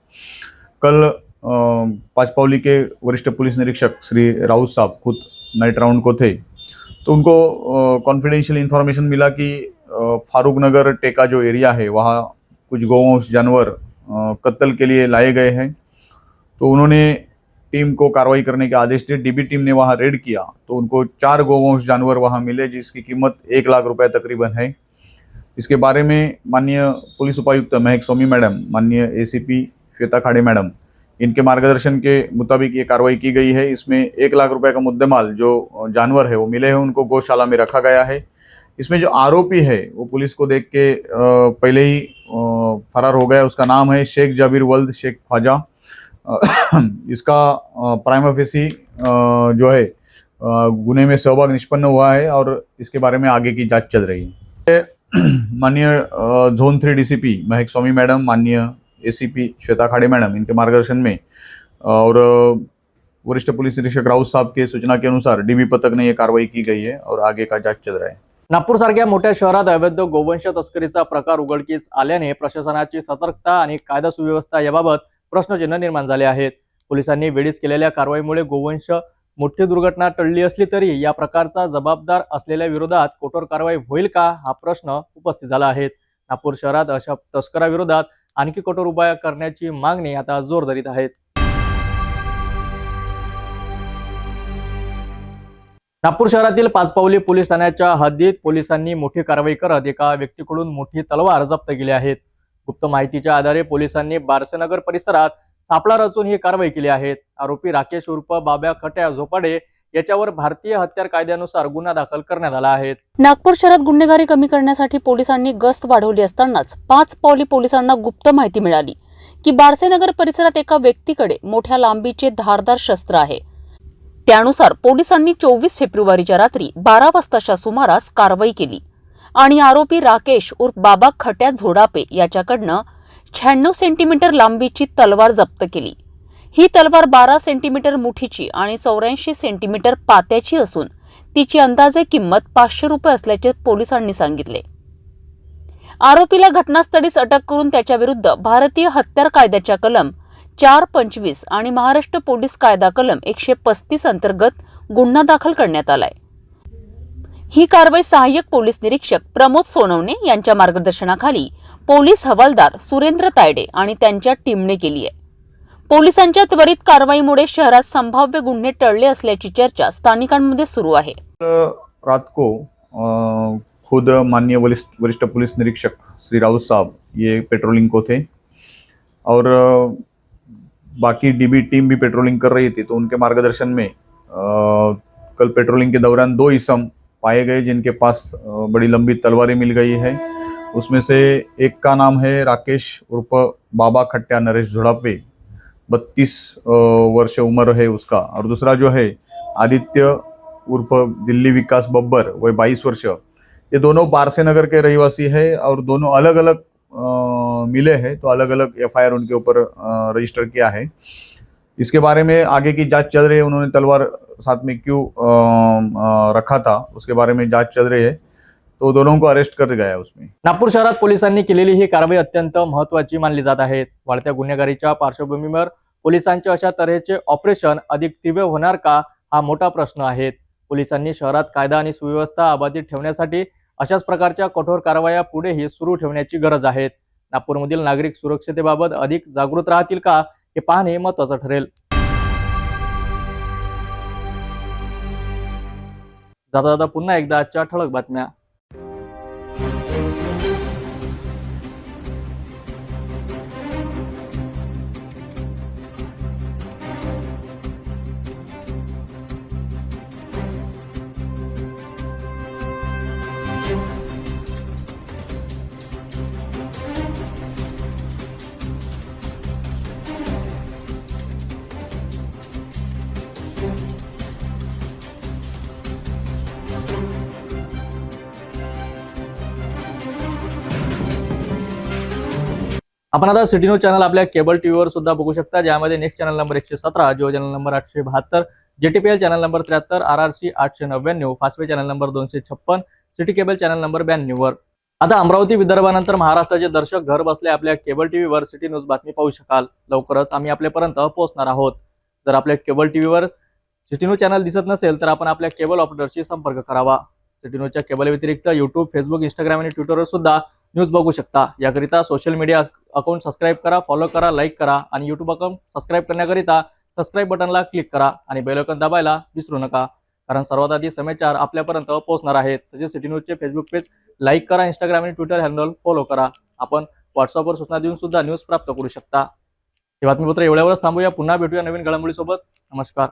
[SPEAKER 18] कल पाचपावली के वरिष्ठ पुलिस निरीक्षक श्री राउत साहब खुद नाइट राउंड को थे, तो उनको कॉन्फिडेंशियल इन्फॉर्मेशन मिला कि फारूक नगर टेका जो एरिया है वहाँ कुछ गोवंश जानवर कत्ल के लिए लाए गए हैं। तो उन्होंने टीम को कार्रवाई करने के आदेश दिए। DB टीम ने वहाँ रेड किया तो उनको 4 गोवंश जानवर वहाँ मिले जिसकी कीमत 1 लाख रुपए तकरीबन है। इसके बारे में माननीय पुलिस उपायुक्त महक स्वामी मैडम, माननीय ACP श्वेता खाड़े मैडम, इनके मार्गदर्शन के मुताबिक ये कार्रवाई की गई है। इसमें 1 लाख रुपए का मुद्देमाल जो जानवर है वो मिले हैं, उनको गौशाला में रखा गया है। इसमें जो आरोपी है वो पुलिस को देख के पहले ही फरार हो गया। उसका नाम है शेख जाबिर वल्द शेख ख्वाजा। इसका प्राइमा फेसी जो है गुने में सहभाग निष्पन्न हुआ है और इसके बारे में आगे की जांच चल रही है। माननीय जोन 3 DCP महक स्वामी मैडम, माननीय ACP श्वेता खाड़े मैडम, इनके मार्गदर्शन में और वरिष्ठ पुलिस निरीक्षक राउत साहब के सूचना के अनुसार DB पथक ने यह कार्रवाई की गई है और आगे का जांच चल रहा है।
[SPEAKER 1] नागपूर सारख्या मोठ्या शहरात अवैध गोवंश तस्करीचा प्रकार उघडकीस आल्याने प्रशासनाची सतर्कता आणि कायदा सुव्यवस्था याबाबत प्रश्नचिन्ह निर्माण झाले आहेत। पोलिसांनी वेळीच केलेल्या कारवाईमुळे गोवंश मोठी दुर्घटना टळली असली तरी या प्रकारचा जबाबदार असलेल्या विरोधात कठोर कारवाई होईल का हा प्रश्न उपस्थित झाला आहे। नागपूर शहरात अशा तस्कराविरोधात आणखी कठोर उपाय करण्याची मागणी आता जोर धरीत आहे। नागपूर शहरातील पाचपावली पोलीस ठाण्याच्या हद्दीत पोलिसांनी मोठी कारवाई करत एका व्यक्तीकडून मोठी तलवार जप्त केली आहे। गुप्त माहितीच्या आधारे पोलिसांनी बारसेनगर परिसरात सापळा रचून ही कारवाई केली आहे। आरोपी राकेश उर्फ बाब्या खट्या झोपाडे याच्यावर भारतीय हत्यार कायद्यानुसार गुन्हा दाखल करण्यात आला आहे।
[SPEAKER 4] नागपूर शहरात गुन्हेगारी कमी करण्यासाठी पोलिसांनी गस्त वाढवली असतानाच पाचपावली पोलिसांना गुप्त माहिती मिळाली की बारसेनगर परिसरात एका व्यक्तीकडे मोठ्या लांबीचे धारदार शस्त्र आहे। त्यानुसार पोलिसांनी 24 फेब्रुवारीच्या रात्री 12 वाजताच्या सुमारास कारवाई केली आणि आरोपी राकेश उर्फ बाबा खट्या झोडापे याच्याकडनं 96 सेंटीमीटर लांबीची तलवार जप्त केली। ही तलवार 12 सेंटीमीटर मुठीची आणि 84 सेंटीमीटर पात्याची असून तिची अंदाजे किंमत 500 रुपये असल्याचे पोलिसांनी सांगितले। आरोपीला घटनास्थळीच अटक करून त्याच्या विरुद्ध भारतीय हत्यार कायद्याच्या कलम 425 आणि महाराष्ट्र पोलीस कायदा कलम 135 अंतर्गत गुन्हा दाखल करण्यात आलाय। ही कारवाई सहाय्यक पोलीस निरीक्षक प्रमोद सोनवणे यांच्या मार्गदर्शनाखाली पोलीस हवालदार सुरेंद्र तायडे आणि त्यांच्या टीमने केली आहे। पोलिसांच्या त्वरित कारवाईमुळे शहरात संभाव्य गुन्हे टळले असल्याची चर्चा स्थानिकांमध्ये सुरू आहे।
[SPEAKER 18] रात को खुद माननीय वरिष्ठ पुलिस निरीक्षक श्री राउत साहब ये पेट्रोलिंग को थे और बाकी डीबी टीम भी पेट्रोलिंग कर रही थी, तो उनके मार्गदर्शन में कल पेट्रोलिंग के दौरान 2 इसम पाए गए जिनके पास बड़ी लंबी तलवारें मिल गई है। उसमें से एक का नाम है राकेश उर्फ बाबा खट्या नरेश झोड़ापे, 32 वर्ष उम्र है उसका, और दूसरा जो है आदित्य उर्फ दिल्ली विकास बब्बर वह 22 वर्ष। ये दोनों बारसेनगर के रहवासी है और दोनों अलग अलग मिले हैं, तो अलग अलग एफआईआर उनके ऊपर रजिस्टर किया है। इसके बारे में आगे की जांच चल रही है, उन्होंने तलवार साथ में क्यों रखा था उसके बारे में जांच चल रही है, तो दोनों को अरेस्ट कर दिया है उसमें।
[SPEAKER 1] नागपूर शहरात पोलिसांनी केलेली ही कारवाई अत्यंत महत्त्वाची मानली जात आहे। वाढत्या गुन्हेगारीच्या पार्श्वभूमीवर पोलिसांचे अशा तऱ्हेचे ऑपरेशन अधिक तीव्र होणार का हा मोठा प्रश्न आहे। पोलिसांनी शहरात कायदा आणि सुव्यवस्था अबाधित ठेवण्यासाठी अशाच प्रकारच्या कठोर कारवाया पुढेही सुरू ठेवण्याची गरज आहे। नागपूरमधील नागरिक सुरक्षिततेबाबत अधिक जागृत राहतील का हे पाहणे महत्त्वाचं ठरेल। जाता जाता पुन्हा एकदा आजच्या ठळक बातम्या। आपण आता सिटी न्यूज चॅनल आपल्या केबल टीव्हीवर सुद्धा बघू शकता, ज्यामध्ये next channel number 117, Jio channel number 872, JTPL channel number 73, RRC 899, Fastway channel number 256, city cable channel number 92 वर। आता अमरावती विदर्भानंतर महाराष्ट्राचे दर्शक घर बसले आपल्या केबल टीव्हीवर सिटी न्यूज बातमी पाहू शकाल। लवकरच आम्ही आपल्यापर्यंत पोहोचणार आहोत। जर आपल्या केबल टीव्हीवर सिटी न्यूज चॅनल दिसत नसेल तर आपण आपल्या केबल ऑपरेटरशी संपर्क करावा। सिटी न्यूजच्या केबल व्यतिरिक्त यूट्यूब, फेसबुक, इंस्टाग्राम आणि ट्विटरवर सुद्धा न्यूज बघू शकता। याकरिता सोशल मीडिया अकाउंट सबस्क्राइब करा, फॉलो करा, लाईक करा आणि यूट्यूब अकाउंट सबस्क्राइब करण्याकरिता सबस्क्राइब बटनला क्लिक करा आणि बेल आयकॉन दाबायला विसरू नका, कारण सर्वात आधी समाचार आपल्यापर्यंत पोहोचणार आहेत। तसेच सिटी न्यूजचे फेसबुक पेज लाईक करा, इंस्टाग्राम आणि ट्विटर हँडल फॉलो करा। आपण व्हॉट्सअपवर सूचना देऊन सुद्धा न्यूज प्राप्त करू शकता। हे बातमीपत्र एवढ्यावरच थांबूया, पुन्हा भेटूया नवीन घडामोडीसोबत। नमस्कार।